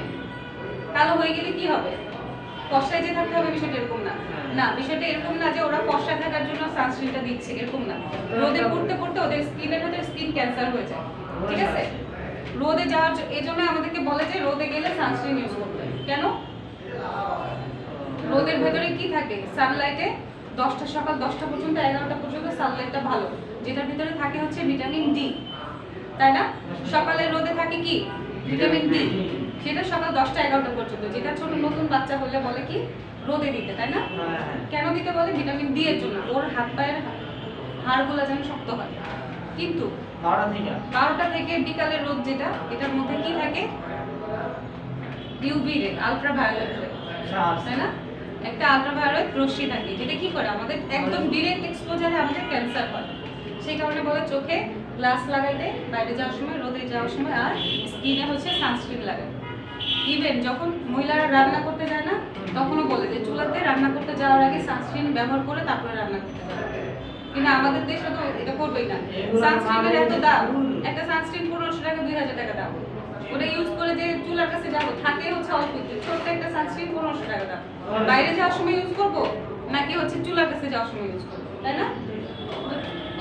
কালো হয়ে গেলে কি হবে? ফর্সায় যে থাকতে হবে বিষয়টা এরকম না। না, বিষয়টা এরকম না যে ওরা ফর্সা থাকার জন্য সানস্ক্রিনটা দিচ্ছে, এরকম না। রোদে পড়তে পড়তে ওদের স্কিনের ভেতরে স্কিন ক্যান্সার হয়ে যায়, ঠিক আছে? রোদে যাওয়ার এই জন্য আমাদেরকে বলে যে রোদে গেলে সানস্ক্রিন ইউজ করতে। কেন? রোদের ভেতরে কি থাকে? সানলাইটে 10টা সকাল 10টা পর্যন্ত 11টা পর্যন্ত সানলাইটটা ভালো, যেটার ভিতরে থাকে হচ্ছে ভিটামিন ডি, তাই না? সকালের রোদে থাকে কি? ভিটামিন ডি, সেটা সকাল 10টা 11টা পর্যন্ত, যেটা ছোট নতুন বাচ্চা হলে বলে কি রোদে দিতে, তাই না? কেন দিতে বলে? ভিটামিন ডি এর জন্য, ওর হাত পায়ের হাড়গুলো যেন শক্ত হয়। কিন্তু 12টা থেকে বিকালের রোদ যেটা, এটার মধ্যে কি থাকে? ইউভি রে, আলট্রাভায়োলেট রে, তাই না? একটা আলট্রাভায়োলেট রশ্মি থাকে, যেটা কি করে আমাদের একদম ডাইরেক্ট এক্সপোজারে আমাদের ক্যান্সার হয়। সেই কারণে বলে চোখে গ্লাস লাগাইতে, বাইরে যাওয়ার সময়, রোদে যাওয়ার সময়, আর স্কিনে হচ্ছে সানস্ক্রিন লাগায়। ইভেন যখন মহিলারা রান্না করতে যায় না, তখনও বলে যে চুলাতে রান্না করতে যাওয়ার আগে সানস্ক্রিন ব্যবহার করে তারপরে রান্না করতে যাবে। কিন্তু আমাদের দেশে তো এটা করবেই না। সানস্ক্রিনের এত দাম, একটা সানস্ক্রিন 1500 টাকা 2000 টাকা দাম, ওটা ইউজ করে যে চুলার কাছে যাবো থাকে হচ্ছে অল্প একটু, ছোট্ট একটা সানস্ক্রিন 1500 টাকা দাম। বাইরে যাওয়ার সময় ইউজ করবো নাকি হচ্ছে চুলার কাছে যাওয়ার সময় ইউজ করবো, তাই না?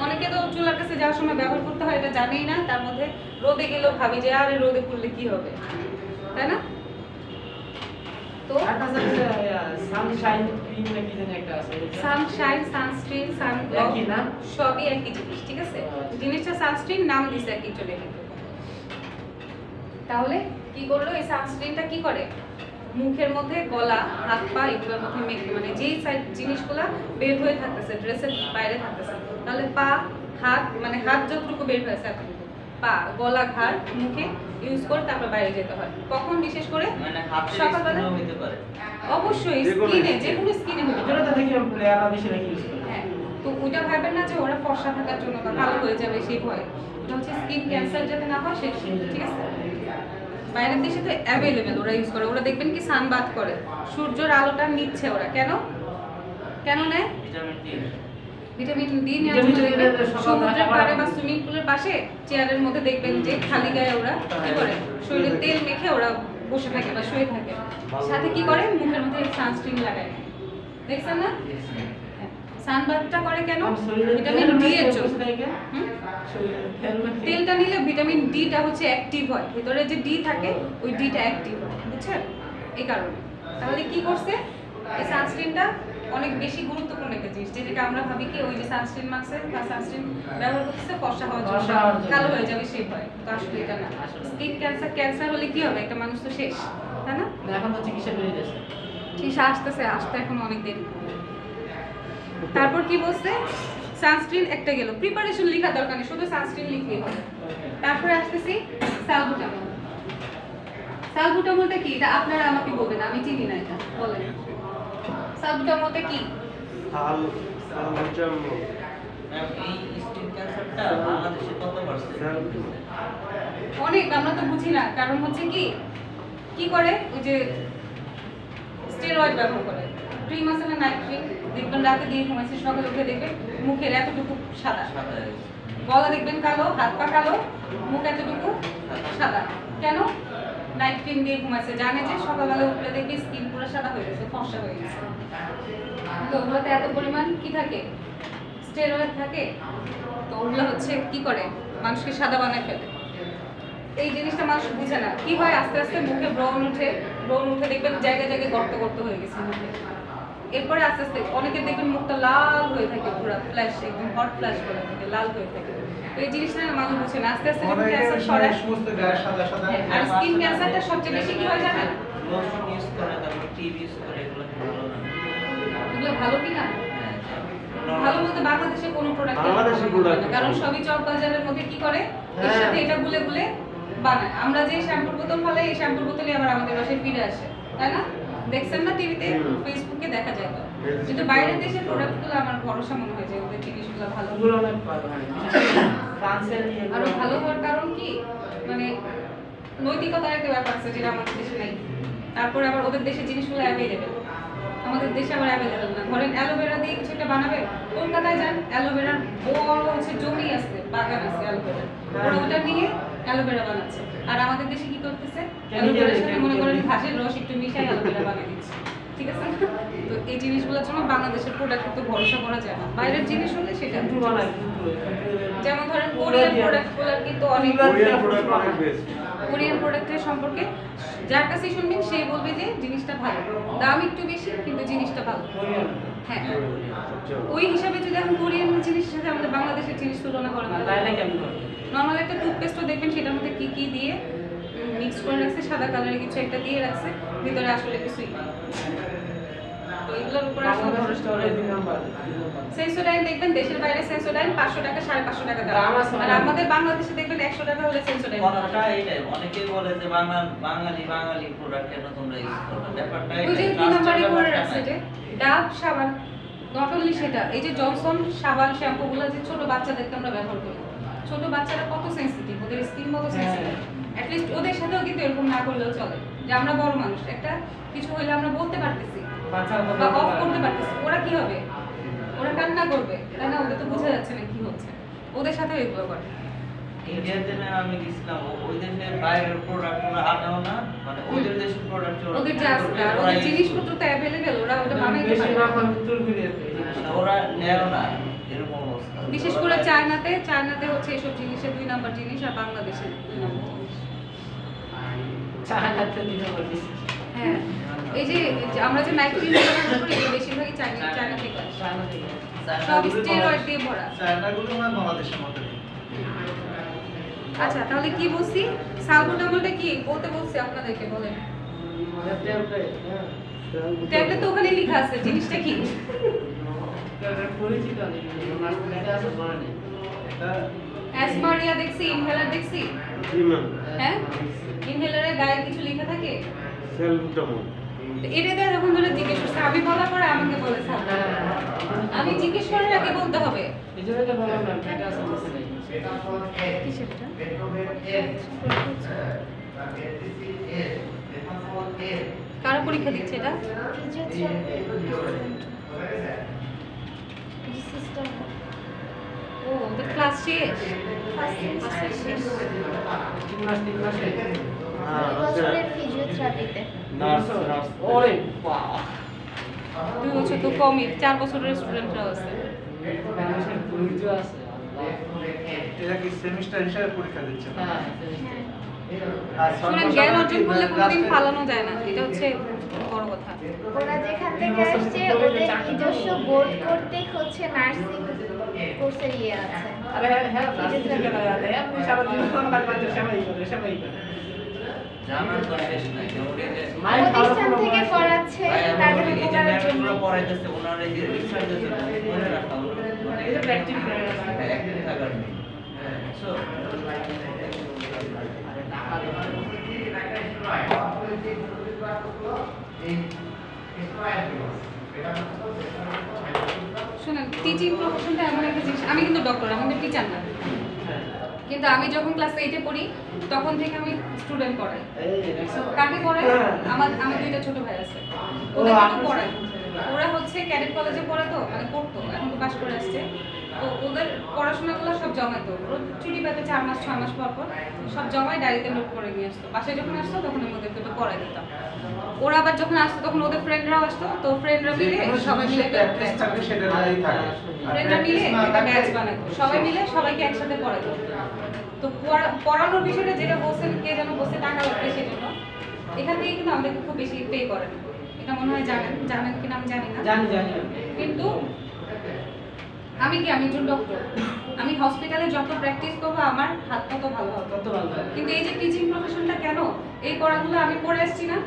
অনেকে তো চুলার কাছে যাওয়ার সময় ব্যবহার করতে হয় এটা জানেই না, তার মধ্যে রোদে গেলেও ভাবি যে আরে রোদে পড়লে কি হবে, তাই না? তো সানশাইন ক্রিম নাকি যেন একটা আছে, সানশাইন, সানস্ক্রিন, সানগ্লো একই না? সবই একই জিনিস, ঠিক আছে? জিনিসটা সানস্ক্রিন, নাম দিছে একই চলে কিন্তু। তাহলে কি করলো এই সানস্ক্রিনটা? কি করে মুখের মধ্যে, গলা, হাত পা এগুলোর মধ্যে মেখে, মানে যেই সাইড জিনিসগুলা বের হয়ে থাকতেছে, ড্রেসের বাইরে থাকতেছে, তাহলে পা, হাত, মানে হাত যতটুকু বের হয়েছে এতটুকু, পা, গলা, ঘাড়, মুখে ইউজ করে তারপর বাইরে যেতে হয়। কখন? বিশেষ করে মানে হাতের সকালবেলা। স্কিনও হতে পারে। অবশ্যই স্কিনে, যে কোনো স্কিনে হতে পারে। এটা থেকে প্লেয়াররা বেশি নাকি ইউজ করে। হ্যাঁ, তো ওইটা ভাবেন না যে ওরা ফর্সা থাকার জন্য বা ভালো হয়ে যাবে সেই ভয়। ওটা হচ্ছে স্কিন ক্যান্সার যাতে না হয় সেটা, ঠিক আছে? বাইরের দেশে তো অ্যাভেলেবেল, ওরা ইউজ করে। ওরা দেখবেন কি সানবাথ করে, সূর্যের আলোটা নিচ্ছে ওরা। কেন কেন নেয়? Vitamin D. ভিটামিন ডি নেওয়ার জন্য দেখবেন সমুদ্রের পাড়ে বা সুইমিং পুলের পাশে চেয়ারের মধ্যে দেখবেন যে খালি গায়ে ওরা কি করে শরীরে তেল মেখে ওরা বসে থাকে বা শুয়ে থাকে, সাথে কি করে মুখের মধ্যে সানস্ক্রিন লাগায়। দেখছেন না? সানবাথটা করে কেন? ভিটামিন ডি এর জন্য। তেলটা নিলে ভিটামিন ডিটা হচ্ছে অ্যাক্টিভ হয়, ভিতরে যে ডি থাকে ওই ডিটা অ্যাক্টিভ হয়, বুঝছেন? এই কারণে। তাহলে কি করছে এই সানস্ক্রিনটা? অনেক বেশি গুরুত্বপূর্ণ একটা জিনিস, যেটাকে আমরা ভাবি কি ওই যে সানস্ক্রিন মাখছে বা সানস্ক্রিন ব্যবহার করতেছে ফর্সা হওয়ার জন্য, কালো হয়ে যাবে সেই ভয়। তো আসলে এটা না। স্কিন ক্যান্সার, ক্যান্সার হলে কি হবে? একটা মানুষ তো শেষ, তাই না? এখন তো চিকিৎসা বেরিয়ে যাচ্ছে, চিকিৎসা আসতেছে, আসতে এখন অনেক দেরি। তারপর কি বলছে? সানস্ক্রিন একটা গেল, প্রিপারেশন লেখা দরকার নেই, শুধু সানস্ক্রিন লিখলেই হবে। তারপরে আসতেছি সালবুটামল। সালবুটামলটা কি? এটা আপনারা আমাকে বলবেন, আমি চিনি না এটা, বলেন সালবুটামলটা কি? ম্যাম, এই স্কিন ক্যান্সারটা বাংলাদেশে কত পার্সেন্ট? অনেক, আমরা তো বুঝি না। কারণ হচ্ছে কি কি করে ওই যে স্টেরয়েড ব্যবহার করে, ক্রিম আছে না, নাইট ক্রিম, দেখবেন রাতে দিয়ে ঘুমাইছে, সকালে উঠে দেখবেন মুখের এতটুকু সাদা, গলা দেখবেন কালো, হাত পা কালো, মুখ এতটুকু সাদা। কেন? নাইট ক্রিম দিয়ে ঘুমাইছে, জানে যে সকালবেলা উঠলে দেখবে স্কিন পুরো সাদা হয়ে গেছে, ফর্সা হয়ে গেছে। তো ওগুলোতে এত পরিমাণ কি থাকে? স্টেরয়েড থাকে। তো ওগুলো হচ্ছে কি করে মানুষকে সাদা বানায় ফেলে। এই জিনিসটা মানুষ বুঝে না। কি হয়? আস্তে আস্তে মুখে ব্রণ উঠে, ব্রণ উঠে দেখবেন জায়গায় জায়গায় গর্ত গর্ত হয়ে গেছে মুখে। এরপরে আস্তে আস্তে অনেকে দেখবেন মুখটা লাল হয়ে থাকে, পুরো ফ্ল্যাশ, একদম হট ফ্ল্যাশ করে থাকে, লাল হয়ে থাকে। তো এই জিনিসটা মানুষ বুঝে না। আস্তে আস্তে যখন ক্যান্সার ছড়ায়, সমস্ত গায়ে সাদা সাদা, আর স্কিন ক্যান্সারটা সবচেয়ে বেশি কি হয় জানেন? লোশন ইউজ করে, তারপর টিভি ইউজ করে, এগুলো কি ভালো না? এগুলো ভালো কি না? ভালো বলতে বাংলাদেশে কোনো প্রোডাক্ট, কারণ সবই চক বাজারের মধ্যে কি করে এর সাথে এটা গুলে গুলে বানায়। আমরা যে শ্যাম্পুর বোতল ফেলাই, এই শ্যাম্পুর বোতলই আবার আমাদের বাসায় ফিরে আসে, তাই না? দেখছেন না টিভিতে, ফেসবুকে দেখা যায়। তো কিন্তু বাইরের দেশের প্রোডাক্টগুলো আমার ভরসা মনে হয় যে ওদের জিনিসগুলো ভালো। ওগুলো অনেক ভালো হয়, ফ্রান্সের নিয়ে আরো ভালো হওয়ার কারণ কি? মানে নৈতিকতার একটা ব্যাপার আছে যেটা আমাদের দেশে নেই। তারপরে আবার ওদের দেশে জিনিসগুলো অ্যাভেলেবেল, আমাদের দেশে আবার অ্যাভেলেবেল না। ধরেন অ্যালোভেরা দিয়ে কিছু একটা বানাবে, কলকাতায় যান, অ্যালোভেরার বড় হচ্ছে জমি আছে, বাগান আছে অ্যালোভেরা, ওরা ওটা নিয়ে অ্যালোভেরা বানাচ্ছে। আর আমাদের দেশে কি করতেছে? অ্যালোভেরার সাথে মনে করেন ঘাসের রস একটু মিশাই অ্যালোভেরা বানিয়ে দিচ্ছে। ঠিক আছে না? তো এই জিনিসগুলোর জন্য বাংলাদেশের প্রোডাক্ট তো ভরসা করা যায় না, বাইরের জিনিস হলে সেটা কিন্তু বানাই কিন্তু যেমন ধরেন কোরিয়ান প্রোডাক্টগুলোর কিন্তু অনেক কোরিয়ান প্রোডাক্ট অনেক বেস্ট। কোরিয়ান প্রোডাক্টের সম্পর্কে যার কাছে শুনবেন সেই বলবে যে জিনিসটা ভালো, দাম একটু বেশি কিন্তু জিনিসটা ভালো। কোরিয়ান হ্যাঁ, ওই হিসাবে যদি এখন কোরিয়ান জিনিসের সাথে আমাদের বাংলাদেশের জিনিস তুলনা করেন, তাইলে কেমন করে? নর্মাল একটা টুথপেস্টও দেখবেন সেটার মধ্যে কি কি দিয়ে মিক্স করে রাখছে, সাদা কালারের কিছু একটা দিয়ে রাখছে, ভিতরে আসলে কিছুই নেই। তো এগুলোর উপরে আসলে বাংলাদেশের স্টোরে 2 নাম্বার সেন্সোডাইন দেখবেন দেশের বাইরে সেন্সোডাইন 500 টাকা 550 টাকা দাম, দাম আছে। আর আমাদের বাংলাদেশে দেখবেন 100 টাকা হলে সেন্সোডাইন। কথাটা এইটাই, অনেকেই বলে যে বাঙালি প্রোডাক্ট কেন তোমরা ইউজ করো, ব্যাপারটা ওই যে এইটাই, 2 নাম্বারই করে ব্যাপারটা রাখছে নাই। যে ডাব সাবান, নট অনলি সেটা, এই যে জনসন সাবান শ্যাম্পুগুলো যে ছোট বাচ্চাদেরকে আমরা ব্যবহার করি, ছোট বাচ্চারা কত সেনসিটিভ, ওদের স্কিন কত সেনসিটিভ, অ্যাট লিস্ট ওদের সাথেও কিন্তু এরকম না করলেও চলে যে আমরা বড় মানুষ, একটা কিছু হইলে আমরা বলতে পারতেছি বাচ্চারা তো বা অফ বলতে করতে পারে না। পারতেছি, ওরা কি হবে, ওরা কান্না করবে, তাই না? ওদের তো বোঝা যাচ্ছে না কি হচ্ছে, ওদের সাথেও এগুলো করে। ইন্ডিয়াতে না আমি গেছিলাম, ওই দেশের বাইরের প্রোডাক্ট ওরা আনেও না, মানে ওদের দেশের প্রোডাক্ট ওদের যা আছে আর ওদের জিনিসপত্র তো অ্যাভেলেবেল, ওরা ওটা বানাইতে পারে। বেশিরভাগ মানুষ উত্তর কোরিয়াতে এই জিনিসটা। ওরা নেও না, এরকম অবস্থা। বিশেষ করে চায়নাতে হচ্ছে এসব জিনিসের 2 নাম্বার জিনিস, আর বাংলাদেশে 2 নাম্বার জিনিস। চায়নাতে 2 নাম্বার বেশি। হ্যাঁ, এই যে আমরা যে নাইকি ব্যবহার করি এগুলো বেশিরভাগই চায়না থেকে আসে। চায়না থেকে। সব স্টেরয়েড দিয়ে ভরা। চায়নাগুলো মানে বাংলাদেশের মতো নেই। আচ্ছা, তাহলে কি বলছি? সালবুটামলটা কি বলতে বলছি আপনাদেরকে, বলেন। ট্যাবলেট তো ওখানে লেখা আছে, জিনিসটা কি? পরিচিত নেই, আমার লেখা আছে মনে নেই। এটা অ্যাসমারিয়া দেখছি, ইনহেলার দেখছি। জি ম্যাম, হ্যাঁ, ইনহেলারের গায়ে কিছু লেখা থাকে। সেলবুটামল। তো এটা যখন ধরে জিজ্ঞেস করছে, আমি বলার পরে আমাকে বলে স্যার, আমি জিজ্ঞেস করার আগে বলতে হবে। এই জন্য তো বললাম না, লেখা আছে বুঝতে নেই। কি সেটা? কারা পরীক্ষা দিচ্ছে এটা? ও, ওদের ক্লাস শেষ। 3 মাসে। Nurse nurse. ওরে বাবা। 2 বছর তো কমই, 4 বছরের স্টুডেন্টরাও আছে। বাংলাদেশের পরিচিত আছে। এরা কি সেমিস্টার হিসাবে পরীক্ষা দিচ্ছে না? হ্যাঁ। আর ছয় শুনেন, মাস জ্ঞান আগে অর্জন কি করলে কোনোদিন লাস্টে- ফালানো যায় না, এটা হচ্ছে বড় কথা। ওরা যেখান থেকে আসছে ওদের নিজস্ব বোর্ড কর্তৃক হচ্ছে নার্সিং কোর্সের ইয়ে আছে। আরে হ্যাঁ, প্লাস্টিক থেকে লাগাতে আপনি সারা দিন কোন কাজ করতে সবাই করে। জানার তো শেষ নাই, যেমন এই যে প্রতিষ্ঠান থেকে করাচ্ছে তাদের এই যে উপকারের জন্য। ম্যামগুলো পড়াইতেছে, ওনারা এই যে রিসার্চের জন্য মনে রাখা, মানে এই যে প্র্যাকটিস করে অ্যাক্টিভ থাকার নেই। সো শুনেন, টিচিং প্রফেশনটা এমন একটা জিনিস, আমি কিন্তু ডক্টর, আমি কিন্তু টিচার না, কিন্তু আমি যখন ক্লাস 8-এ পড়ি তখন থেকে আমি স্টুডেন্ট পড়াই। কাকে পড়াই? আমার 2টা ছোট ভাই আছে, ওদেরকে তো পড়াই। ওরা হচ্ছে ক্যাডেট কলেজে পড়ে, তো মানে পড়তো, এখন তো পাশ করে আসছে। তো ওদের পড়াশোনাগুলো সব জমাইতো, ছুটি পেতে 4 মাস 6 মাস পর পর সব জমায় ডায়েরিতে নোট করে নিয়ে আসতো। বাসায় যখন আসতো তখন আমি ওদেরকে একটু পড়াই দিতাম। ওরা আবার যখন আসতো তখন ওদের ফ্রেন্ডরাও আসতো, তো ফ্রেন্ডরা মিলে সবাই মিলে প্র্যাকটিস থাকে সেটাই থাকে। ফ্রেন্ডরা মিলে একটা ব্যাচ বানাতো, সবাই মিলে সবাইকে একসাথে পড়াতো। তো পড়ানোর বিষয়টা যেটা বলছেন, কে যেন বলছে টাকা লাগবে সেজন্য, এখান থেকে কিন্তু আমাদেরকে খুব বেশি পে করেন, এটা মনে হয় জানেন কিনা আমি জানি না। জানি। কিন্তু আমি একজন ডক্টর, আমি হসপিটালে যত প্র্যাকটিস করবো আমার হাত তত ভালো হবে। কত ভালো। কিন্তু এই যে টিচিং প্রফেশনটা কেন, এই পড়াগুলো আমি পড়ে আসছি না,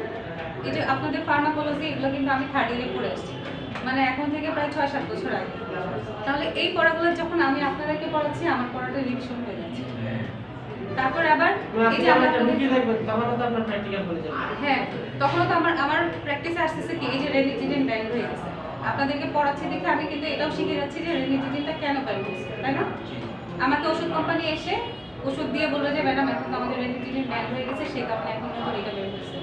এই যে আপনাদের ফার্মাকোলজি এগুলো কিন্তু আমি 3rd ইয়ারে পড়ে আসছি, মানে এখন থেকে প্রায় 6-7 বছর আগে। তাহলে এই পড়াগুলো যখন আমি আপনাদেরকে পড়াচ্ছি, আমার পড়াটা রিভিশন হয়ে যাচ্ছে। তারপর আবার এই যে আমরা ঢুকিয়ে দেখবেন, তখন তো আপনার প্র্যাকটিক্যাল করে যাবেন। হ্যাঁ, তখনও তো আমার প্র্যাকটিসে আসতেছে কি, এই যে রেনিটিডিন ব্যান্ড হয়ে গেছে, আপনাদেরকে পড়াচ্ছি দেখে আমি কিন্তু এটাও শিখে যাচ্ছি যে রেনিটিডিনটা কেন ব্যান্ড হয়েছে, তাই না? আমাকে ওষুধ কোম্পানি এসে ওষুধ দিয়ে বললো যে ম্যাডাম এখন তো আমাদের রেনিটিডিন ব্যান্ড হয়ে গেছে, সেই কারণে এখন নতুন এটা বের হয়েছে।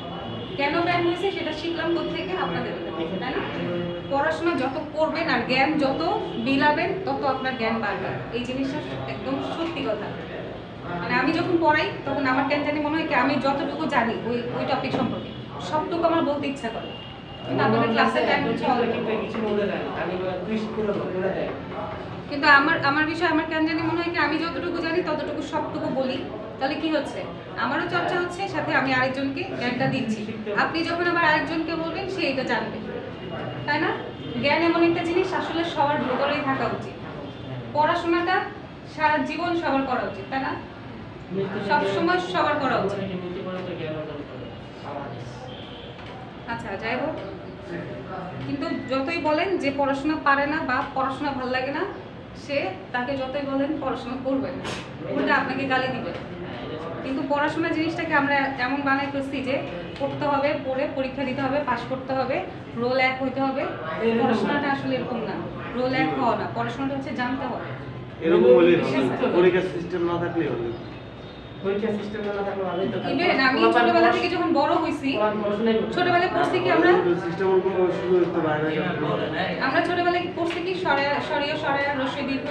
কেন ব্যান্ড হয়েছে সেটা শিখলাম কোত্থেকে? আপনাদের থেকে, তাই না? পড়াশোনা যত করবেন আর জ্ঞান যত বিলাবেন তত আপনার জ্ঞান বাড়বে, এই জিনিসটা একদম সত্যি কথা। মানে আমি যখন পড়াই তখন আমার কেন জানি মনে হয় কি আমি যতটুকু জানি ওই টপিক সম্পর্কে সবটুকু আমার বলতে ইচ্ছা করে। কিন্তু আমাদের ক্লাসের টাইম হচ্ছে অল্প। কিছু বলে দেয় আমি টুইস্ট করে বলে দেয়। কিন্তু আমার বিষয় আমার কেন জানি মনে হয় কি আমি যতটুকু জানি ততটুকু সবটুকু বলি, তাহলে কি হচ্ছে আমারও চর্চা হচ্ছে, সাথে আমি আরেকজনকে জ্ঞানটা দিচ্ছি। আপনি যখন আবার আরেকজনকে বলবেন সে এটা জানবে, তাই না? জ্ঞান এমন একটা জিনিস আসলে সবার ভেতরেই থাকা উচিত। পড়াশোনাটা সারা জীবন সবার করা উচিত, তাই না? সবসময় সবার করা উচিত। আচ্ছা যাই হোক, কিন্তু যতই বলেন যে পড়াশোনা পারে না বা পড়াশোনা ভালো লাগে না, সে তাকে যতই বলেন পড়াশোনা করবে না, উল্টা আপনাকে গালি দিবে। কিন্তু পড়াশোনা জিনিসটাকে আমরা এমন বানাই করছি যে পড়তে হবে, পড়ে পরীক্ষা দিতে হবে, পাশ করতে হবে, রোল 1 হইতে হবে। পড়াশোনাটা আসলে এরকম না, রোল 1 হওয়া না, পড়াশোনাটা হচ্ছে জানতে হবে। এরকম হলেই পরীক্ষা সিস্টেম না থাকলেই হবে। পরীক্ষা সিস্টেম না থাকলে ভালোই তো। ইভেন আমি ছোটবেলা থেকে যখন বড় হইছি, ছোটবেলায় পড়ছি কি আমরা সিস্টেম ওরকম শুরু করতে পারে না। আমরা ছোটবেলায় পড়ছি কি সরিয় সরায়া রস্যই দীর্ঘ,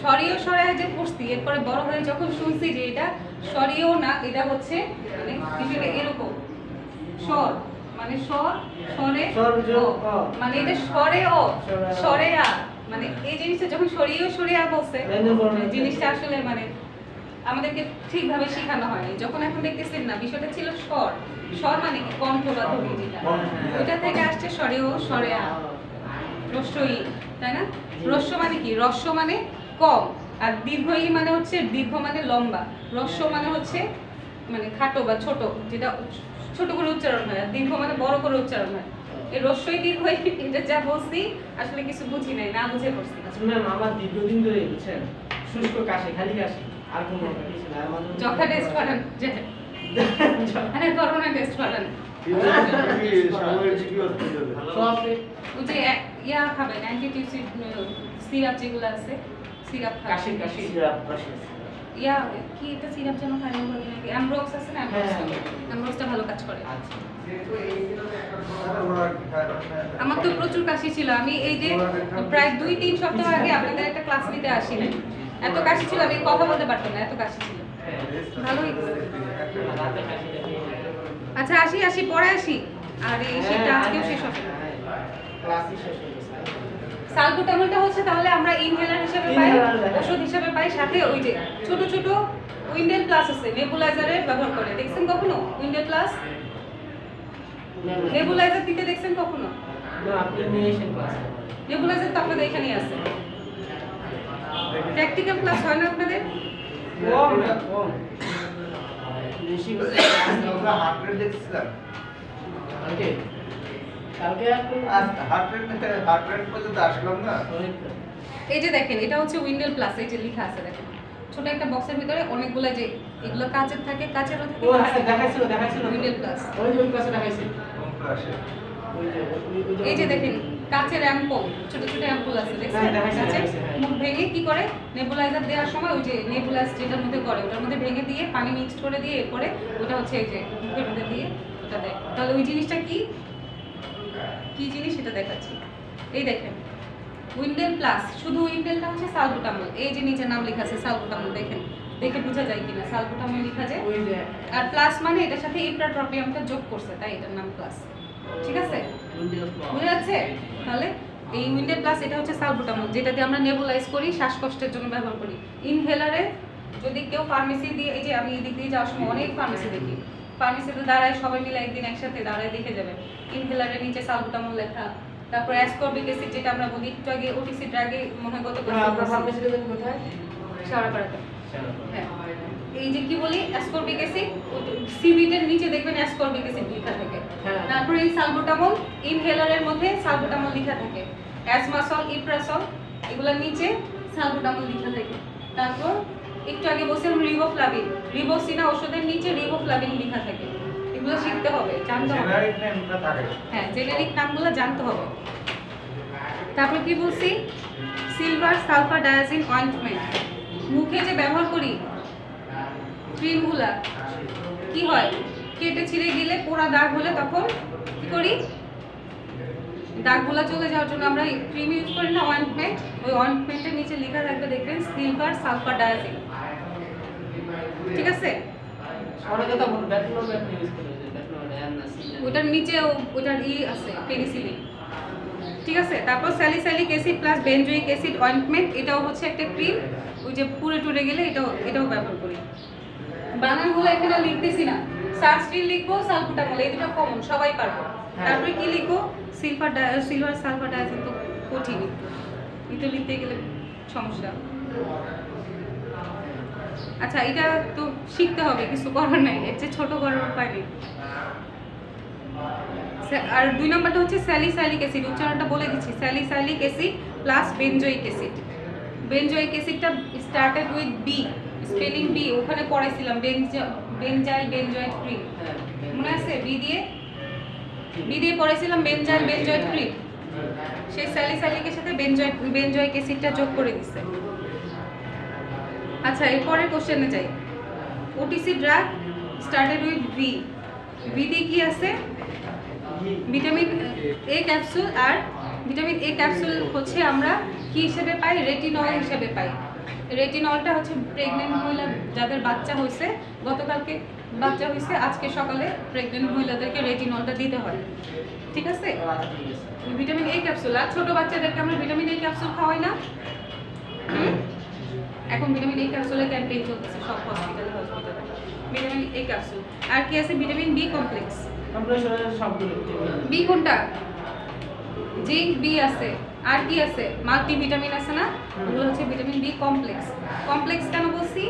সরিয় সরায়া যে পড়ছি, এরপরে বড় হয়ে যখন শুনছি যে এটা সরিয় না, এটা হচ্ছে মানে বিষয়টা এরকম স্বর, মানে স্বর সরে মানে এটা সরে ও সরে আ, মানে এই জিনিসটা যখন সরিয়ে সরিয়া বলছে জিনিসটা আসলে মানে আমাদেরকে ঠিকভাবে শেখানো হয়নি। যখন এখন দেখতেছেন না বিষয়টা ছিল স্বর, স্বর মানে কি কণ্ঠ বা ধ্বনি, যেটা ওইটা থেকে আসছে সরে ও সরে আ, রস্যই, তাই না? রস্য মানে কি? রস্য মানে কম, আর দীর্ঘই মানে হচ্ছে দীর্ঘ মানে লম্বা, রস্য মানে হচ্ছে মানে খাটো বা ছোট, যেটা ছোট করে উচ্চারণ হয়, আর দীর্ঘ মানে বড় করে উচ্চারণ হয়। এই রস্যই দীর্ঘই এটা যা বলছি আসলে কিছু বুঝি নাই, না বুঝে পড়ছি। আচ্ছা ম্যাম, আমার দীর্ঘদিন ধরে বুঝছেন শুষ্ক কাশি, খালি কাশি, আর কোনো কিছু না। যক্ষা টেস্ট করান, যে আরে করোনা টেস্ট করান, সব ওই যে ইয়া খাবেন অ্যান্টিটিউসিড সিরাপ যেগুলো আছে, সিরাপ কাশি কাশি সিরাপ কাশি ইয়া কি এটা সিরাপ যেন খাই অ্যামব্রক্স আছে না, অ্যামব্রক্সটা ভালো কাজ করে। আচ্ছা আমার তো প্রচুর কাশি ছিল, আমি এই যে প্রায় 2-3 সপ্তাহ আগে আপনাদের একটা ক্লাস নিতে আসি নাই, এত কাশি ছিল আমি কথা বলতে পারতাম না, এত কাশি ছিল। ভালোই। আচ্ছা আসি পরে আসি, আর এই শীতটা আজকেও শেষ হবে। ক্লাসই শেষ হয়ে গেছে। সালবুটামলটা হচ্ছে তাহলে আমরা ইনহেলার হিসেবে পাই, ওষুধ হিসেবে পাই, সাথে ওই যে ছোট ছোট উইন্ডেল প্লাস আছে, নেবুলাইজারের ব্যবহার করে, দেখছেন কখনো উইন্ডেল প্লাস? নেবুলাইজার দিতে দেখছেন কখনো? না, আপনি নিয়ে এসেন ক্লাসে। নেবুলাইজার তো আপনাদের এখানেই আছে। প্র্যাকটিক্যাল ক্লাস হয় না আপনাদের? কম না, কম। বেশি আমরা হার্ট রেট দেখছিলাম, ওকে। কালকে আপনি হার্ট রেট পর্যন্ত আসলাম না। এই যে দেখেন এটা হচ্ছে উইন্ডেল প্লাস, এই যে লেখা আছে দেখেন ছোট একটা বক্সের ভিতরে অনেকগুলো, যে এগুলো কাচের থাকে, কাচেরও থাকে। ও হ্যাঁ, দেখাইছিল উইন্ডেল প্লাস, ওই যে ওই ক্লাসে দেখাইছিল। এই যে দেখেন কাচের অ্যাম্পল, ছোট ছোট অ্যাম্পল আছে দেখছেন? হ্যাঁ, দেখাইছে, কাচের দেখাইছে, হ্যাঁ। মুখ ভেঙে কি করে নেবুলাইজার দেওয়ার সময় ওই যে নেবুলাস যেটার মধ্যে করে ওটার মধ্যে ভেঙে দিয়ে পানি মিক্সড করে দিয়ে এরপরে ওটা হচ্ছে এই যে মুখের মধ্যে দিয়ে ওটা দেয়। তাহলে ওই জিনিসটা কি কি জিনিস সেটা দেখাচ্ছি। এই দেখেন উইন্ডেল প্লাস, শুধু উইন্ডেলটা হচ্ছে সালবুটামল, এই যে নিচে নাম লেখা আছে সালবুটামল, দেখেন দেখে বোঝা যায় কিনা সালবুটামল লেখা যায়। ওই যে আর প্লাস মানে এটার সাথে ইপ্রাট্রপিয়ামটা যোগ করছে, তাই এটার নাম প্লাস। ঠিক আছে, বুঝা যাচ্ছে? তাহলে এই উইন্ডেল প্লাস এটা হচ্ছে সালবুটামল, যেটা দিয়ে আমরা নেবুলাইজ করি, শ্বাসকষ্টের জন্য ব্যবহার করি। ইনহেলারে যদি কেউ ফার্মেসি দিয়ে, এই যে আমি এদিক দিয়ে যাওয়ার সময় অনেক ফার্মেসি দেখি, ফার্মেসিতে দাঁড়ায় সবাই মিলে একদিন একসাথে দাঁড়ায় দেখে যাবেন ইনহেলারের নিচে সালবুটামল লেখা, তারপর অ্যাসকর্বিক অ্যাসিড যেটা আমরা বলি একটু আগে ওটিসি ড্রাগে মনে হয় গত আপনার ফার্মেসি দেবেন কোথায়? সারাপাড়াতে। হ্যাঁ, এই যে কি বলি অ্যাসকর্বিক অ্যাসিড, সিভিটের নিচে দেখবেন অ্যাসকর্বিক অ্যাসিড লেখা থাকে। হ্যাঁ। তারপরে এই সালবুটামল ইনহেলারের মধ্যে সালবুটামল লেখা থাকে, অ্যাজমাসল, ইপ্রাসল এগুলোর নিচে সালবুটামল লেখা থাকে। তারপর একটু আগে বলছিলাম রিবোফ্লাভিন, রিবোসিনা ওষুধের নিচে রিবোফ্লাভিন লেখা থাকে। এগুলো শিখতে হবে, জানতে হবে। জেনারিক নেমটা থাকে। হ্যাঁ, জেনারিক নামগুলো জানতে হবে। তারপর কি বলছি, সিলভার সালফার ডায়াজিন অয়েন্টমেন্ট, মুখে যে ব্যবহার করি ক্রিমগুলা, কি হয় কেটে ছিঁড়ে গেলে পোড়া দাগ হলে তখন কি করি, দাগগুলা চলে যাওয়ার জন্য আমরা ক্রিম ইউজ করি না, অয়েন্টমেন্ট। ওই অয়েন্টমেন্টের নিচে লেখা থাকবে দেখবেন সিলভার সালফার ডায়াজিন। ঠিক আছে, অনেকে তো ব্যাটনো ইউজ করে, ব্যাটনো ওটার নিচেও ওটার আছে পেনিসিলিন, ঠিক আছে। তারপর salicylic acid plus benzoic acid ointment, এটাও হচ্ছে একটা ক্রিম, ওই যে পুরে টুরে গেলে এটাও ব্যবহার করি। বানানগুলো এখানে লিখতেছি না, সানস্ক্রিন লিখবো, সালবুটামল, এই দুটো কমন সবাই পারবো। তারপরে কি লিখবো, সিলভার সালফার ডাইঅক্সাইড, তো কঠিন এটা লিখতে গেলে সমস্যা। আচ্ছা এটা তো শিখতে হবে, কিছু করার নাই, এর চেয়ে ছোট করার উপায় নেই। আর 2 নম্বরটা হচ্ছে স্যালিসাইলিক অ্যাসিড, উচ্চারণটা বলে দিচ্ছি, salicylic acid plus benzoic acid. Benzoic অ্যাসিডটা started with B, spelling B, ওখানে পড়াইছিলাম বেনজাইল বেনজয়েড ক্রিম, মনে আছে? বি দিয়ে পড়াইছিলাম বেনজাইল বেনজয়েড ক্রিম, সেই স্যালিসাইলিকের সাথে বেনজোইক অ্যাসিডটা যোগ করে দিচ্ছে। আচ্ছা এরপরের কোশ্চেনে যাই। OTC drug started with V, V দিয়ে কি আছে? ভিটামিন এ ক্যাপসুল, আর ভিটামিন এ ক্যাপসুল হচ্ছে আমরা কি হিসেবে পাই? রেটিনল হিসেবে পাই। রেটিনলটা হচ্ছে প্রেগনেন্ট মহিলা যাদের বাচ্চা হয়েছে, গতকালকে বাচ্চা হয়েছে, আজকে সকালে প্রেগনেন্ট মহিলাদেরকে রেটিনলটা দিতে হয়, ঠিক আছে? Vitamin A capsule. আর ছোট বাচ্চাদেরকে আমরা ভিটামিন এ ক্যাপসুল খাওয়াই না? এখন ভিটামিন এ ক্যাপসুলের ক্যাম্পেইন চলতেছে সব হসপিটালে ভিটামিন এ ক্যাপসুল। আর কি আছে? Vitamin B complex. বি কোনটা? জিঙ্ক বি আছে, আর কি আছে? মাল্টিভিটামিন আছে না, ওগুলো হচ্ছে ভিটামিন বি কমপ্লেক্স। কমপ্লেক্স কেন বলছি?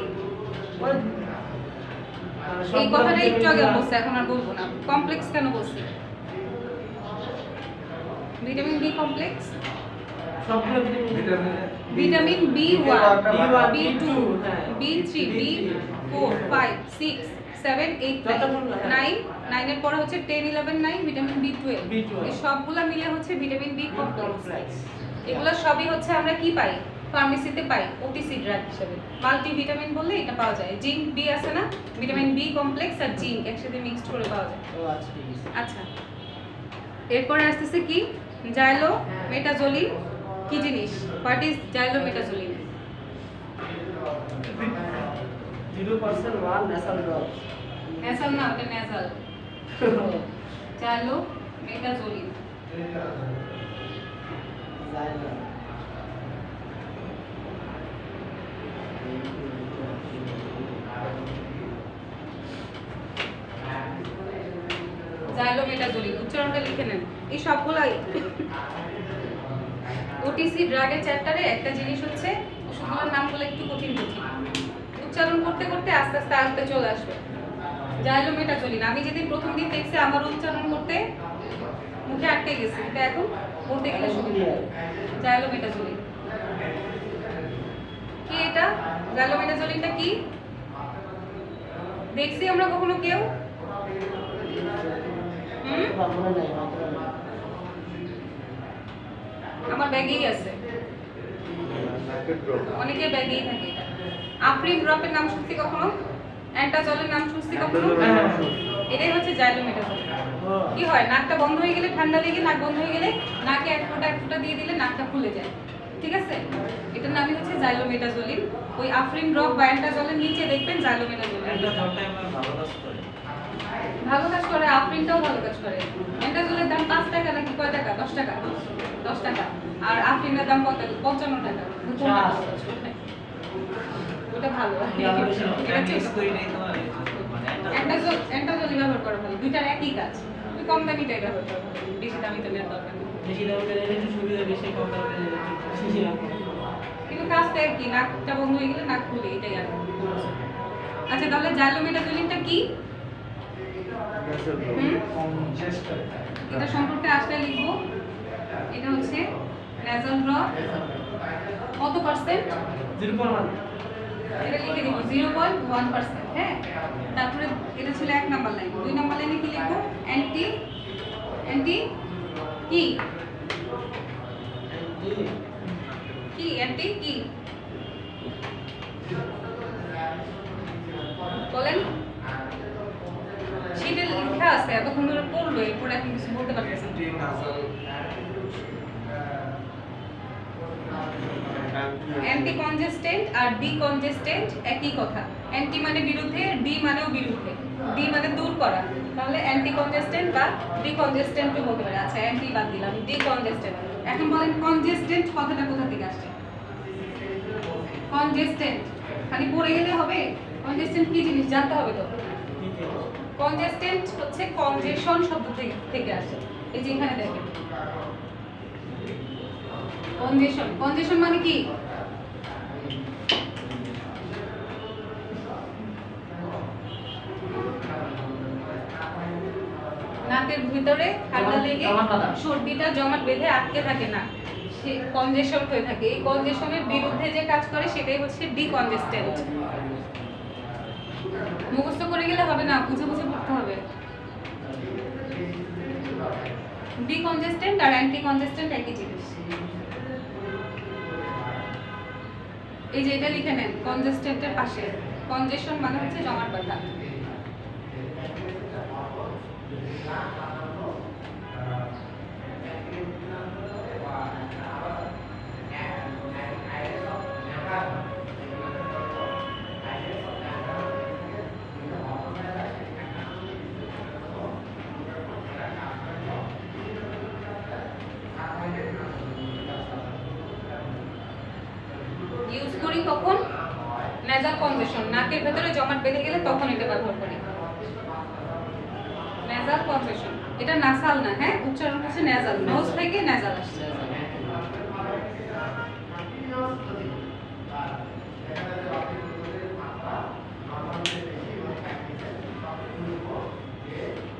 এই কথাটা একটু আগে বলছি, এখন আর বলবো না। কমপ্লেক্স কেন বলছি? Vitamin B complex, vitamin B1, B2, B3, B4, 5, 6, 7, 8, 9, 9 এর পরে হচ্ছে 10, 11, 9 ভিটামিন B12। এই সবগুলা মিলে হচ্ছে ভিটামিন বি কমপ্লেক্স। এগুলো সবই হচ্ছে আমরা কি পাই? ফার্মেসিতে পাই ওটিসি ড্রাগ হিসেবে। মাল্টিভিটামিন বললে এটা পাওয়া যায়। জিঙ্ক বি আছে না, ভিটামিন বি কমপ্লেক্স আর জিঙ্ক একসাথে মিক্সড করে পাওয়া যায়। আচ্ছা এরপরে আসতেছে কি? জাইলোমেটাজোলিন। কি জিনিস? What is xylometazoline? 0% 1 nasal drops. Nasal না, ওটা নেসাল। জাইলোমেটাজোলিন। জাইলোমেটাজোলিন উচ্চারণটা লিখে নেন। এই সবগুলাই ওটিসি ড্রাগের চ্যাপ্টারে একটা জিনিস হচ্ছে ওষুধগুলোর নামগুলো একটু কঠিন উচ্চারণ করতে করতে আস্তে আস্তে আয়ত্তে চলে আসবে। জাইলোমেটাজোলিন আমি যেদিন প্রথম দিন দেখছি আমার উচ্চারণ করতে মুখে আটকে গেছে, কিন্তু এখন বলতে গেলে সুবিধা। জাইলোমেটাজোলিন কি? এটা জাইলোমেটাজোলিনটা কি দেখছি আমরা কখনো কেউ? আমার ব্যাগেই আছে, অনেকে ব্যাগেই থাকে। আফরিন ড্রপের নাম শুনছি কখনো? অ্যান্টাজলের নাম শুনছি কখনো? এটাই হচ্ছে জাইলোমেটাজোলিন। কি হয়? নাকটা বন্ধ হয়ে গেলে, ঠান্ডা লেগে নাক বন্ধ হয়ে গেলে নাকে এক ফোঁটা দিয়ে দিলে নাকটা খুলে যায়, ঠিক আছে? এটার নামই হচ্ছে জাইলোমেটাজোলিন। ওই আফরিন ড্রপ বা অ্যান্টাজলের নিচে দেখবেন জাইলোমেটাজোলিন। ভালো কাজ করে, আফরিনটাও ভালো কাজ করে। অ্যান্টাজলের দাম 5 টাকা নাকি কয় টাকা? 10 টাকা। 10 টাকা। আর আফরিনের দাম কত? 55 টাকা। ওটা ভালো। অ্যান্টাজল ব্যবহার করা ভালো, দুইটার একই কাজ। তুমি কম দামিটাই ব্যবহার করো, বেশি দামিটা নেওয়ার দরকার নেই। কিন্তু কাজটা একই, নাকটা বন্ধ হয়ে গেলে নাক খুলে, এটাই আর। আচ্ছা তাহলে জাইলোমেটাজোলিনটা কি? এটা সম্পর্কে আসলে লিখবো। এটা হচ্ছে নেজাল ড্রপ। কত পার্সেন্ট? 0.1। এটা লিখে দিব 0.1%। হ্যাঁ, তারপরে এটা ছিল 1 নাম্বার লাইন। 2 নাম্বার লাইনে কি লিখবো? অ্যান্টি কি কি অ্যান্টি কি বলেন? শীতে লেখা আছে, এতক্ষণ ধরে পড়লো, এরপর এখন কিছু বলতে পারতেছি। অ্যান্টি কনজেস্টেন্ট আর ডিকনজেস্টেন্ট একই কথা। অ্যান্টি মানে বিরুদ্ধে, ডি মানেও বিরুদ্ধে। ডি মানে দূর করা, তাহলে অ্যান্টি কনজেস্টেন্ট বা ডিকনজেস্টেন্টও বলতে পারে। আচ্ছা অ্যান্টি বাদ দিলাম, ডিকনজেস্টেন্ট। এখন বলেন কনজেস্টেন্ট কথাটা কোথা থেকে আসছে? কনজেস্টেন্ট খালি পড়ে গেলে হবে? কনজেস্টেন্ট কি জিনিস জানতে হবে তো। কনজেস্টেন্ট হচ্ছে কনজেশন শব্দ থেকে আসে। এই যে এখানে দেখেন কনজেশন, কনজেশন মানে কি? নাকের ভিতরে ঠান্ডা লেগে সর্দিটা জমাট বেঁধে আটকে থাকে না, সে কনজেশন হয়ে থাকে। এই কনজেশনের বিরুদ্ধে যে কাজ করে সেটাই হচ্ছে ডিকনজেস্টেন্ট। মুখস্থ করে গেলে হবে না, বুঝে বুঝে পড়তে হবে। ডিকনজেস্টেন্ট আর অ্যান্টি কনজেস্টেন্ট একই জিনিস। এই যে এটা লিখে নেন কনজেস্টেন্টের পাশে, কনজেশন মানে হচ্ছে জমাট বাঁধা। ইউজ করি কখন? নেজাল কনজেশন, নাকের ভেতরে জমাট বেঁধে গেলে তখন এটা ব্যবহার করি। নেজাল কনজেশন, এটা নাসাল না, হ্যাঁ উচ্চারণ হচ্ছে নেজাল, নোজ থেকে নেজাল আসছে।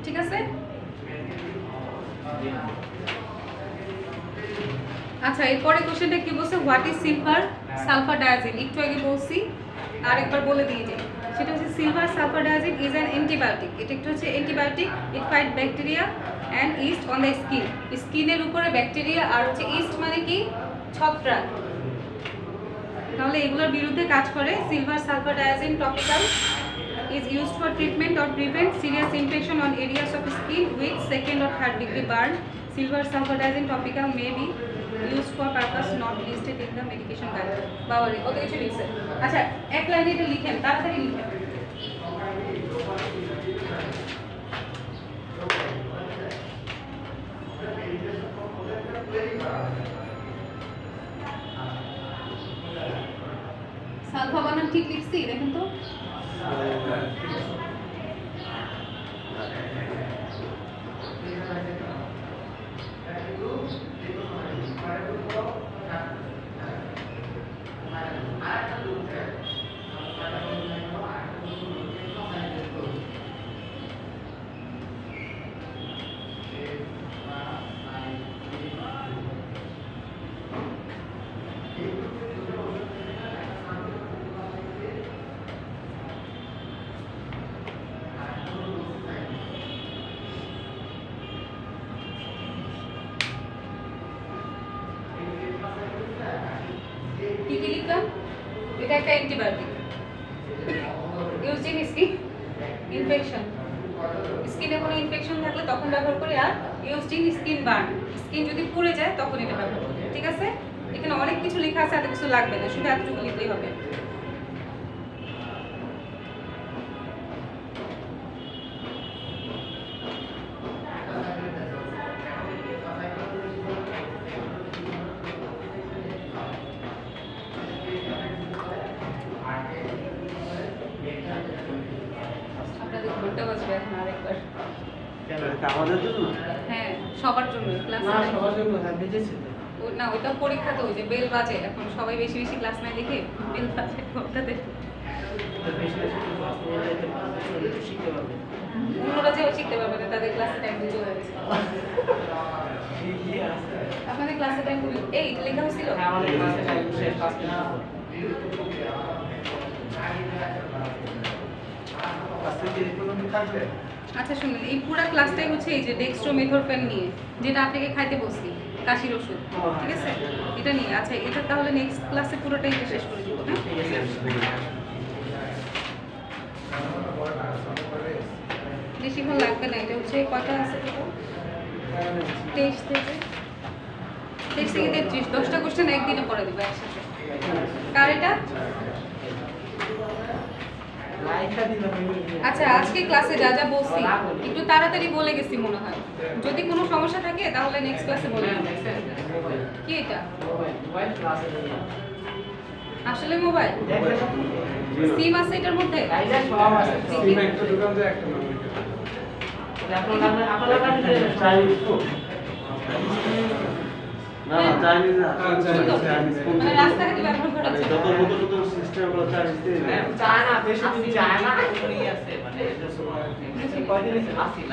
ঠিক আছে? আচ্ছা এরপরে কোশ্চেনটা কি বলছে? What is silver sulphur diazine? একটু আগে বলছি, আরেকবার বলে দিয়ে যাই। সেটা হচ্ছে silver sulphur diazine is an antibiotic. এটা একটা হচ্ছে antibiotic, it fight bacteria and east on the skin. স্কিনের উপরে ব্যাকটেরিয়া আর হচ্ছে ইস্ট মানে কি? ছত্রাক। তাহলে এগুলোর বিরুদ্ধে কাজ করে। Silver sulphur diazine topical is used for treatment or prevent serious infection on areas of skin with second or third degree burn. Silver sulfur topical may be used for purpose not listed in the medication guide. বাবারে কত কিছু লিখছে। আচ্ছা এক লাইনে এটা লিখেন, তাড়াতাড়ি লিখেন। সালফা বানান ঠিক লিখছি দেখেন তো। এটা একটা antibiotic used in skin infection. স্কিনে কোনো ইনফেকশন থাকলে তখন ব্যবহার করি, are used in skin burn, skin যদি পুড়ে যায় তখন এটা ব্যবহার করি। ঠিক আছে? এখানে অনেক কিছু লেখা আছে, এত কিছু লাগবে না, শুধু এতটুকু লিখলেই হবে। আমাদের জন্য? হ্যাঁ সবার জন্য ক্লাস না সবার জন্য বেজেছে তো। না ওইটা পরীক্ষা তো, ওই যে বেল বাজে, এখন সবাই বেশি বেশি ক্লাস নাই দেখে বেল বাজে ওটা দেখে বেশি বেশি ক্লাস নিয়ে যাইতে পারবে, একটু শিখতে পারবে। অন্যরা যেও শিখতে পারবে না, তাদের ক্লাসে টাইম দিয়ে চলে গেছে। আপনাদের ক্লাসে টাইম এই লেখা হয়েছিল? হ্যাঁ আমাদের ক্লাসে টাইম শেষ 5 মিনিট। আচ্ছা শুনুন, এই পুরো ক্লাসটাই হচ্ছে এই যে ডেক্সট্রোমেথরফেন নিয়ে, যেটা আপনাকে খাইতে বলছি, কাশির ওষুধ। ঠিক আছে? এটা নিয়ে। আচ্ছা এটা তাহলে নেক্সট ক্লাসে পুরোটাই শেষ করে দিব। হ্যাঁ বেশিক্ষণ লাগবে না। এটা হচ্ছে কটা আছে? 23 থেকে 33, 10টা কোশ্চেন একদিনে পড়ে দেবো একসাথে। কার এটা? আচ্ছা আজকে ক্লাসে যা যা বলছি একটু তাড়াতাড়ি বলে গেছি মনে হয়। যদি কোনো সমস্যা থাকে তাহলে নেক্সট ক্লাসে বলে দেব। কি এটা আসলে মোবাইল সিম আছে এটার মধ্যে? সিম একটা দোকান থেকে একটা নাম না চাইনিজ না মানে রাস্তাঘাটে ব্যবহার করা যায়। যত নতুন সিস্টেম গুলো চাইনিজ চায়না বেশি চায়না আছে মানে এটা আসিল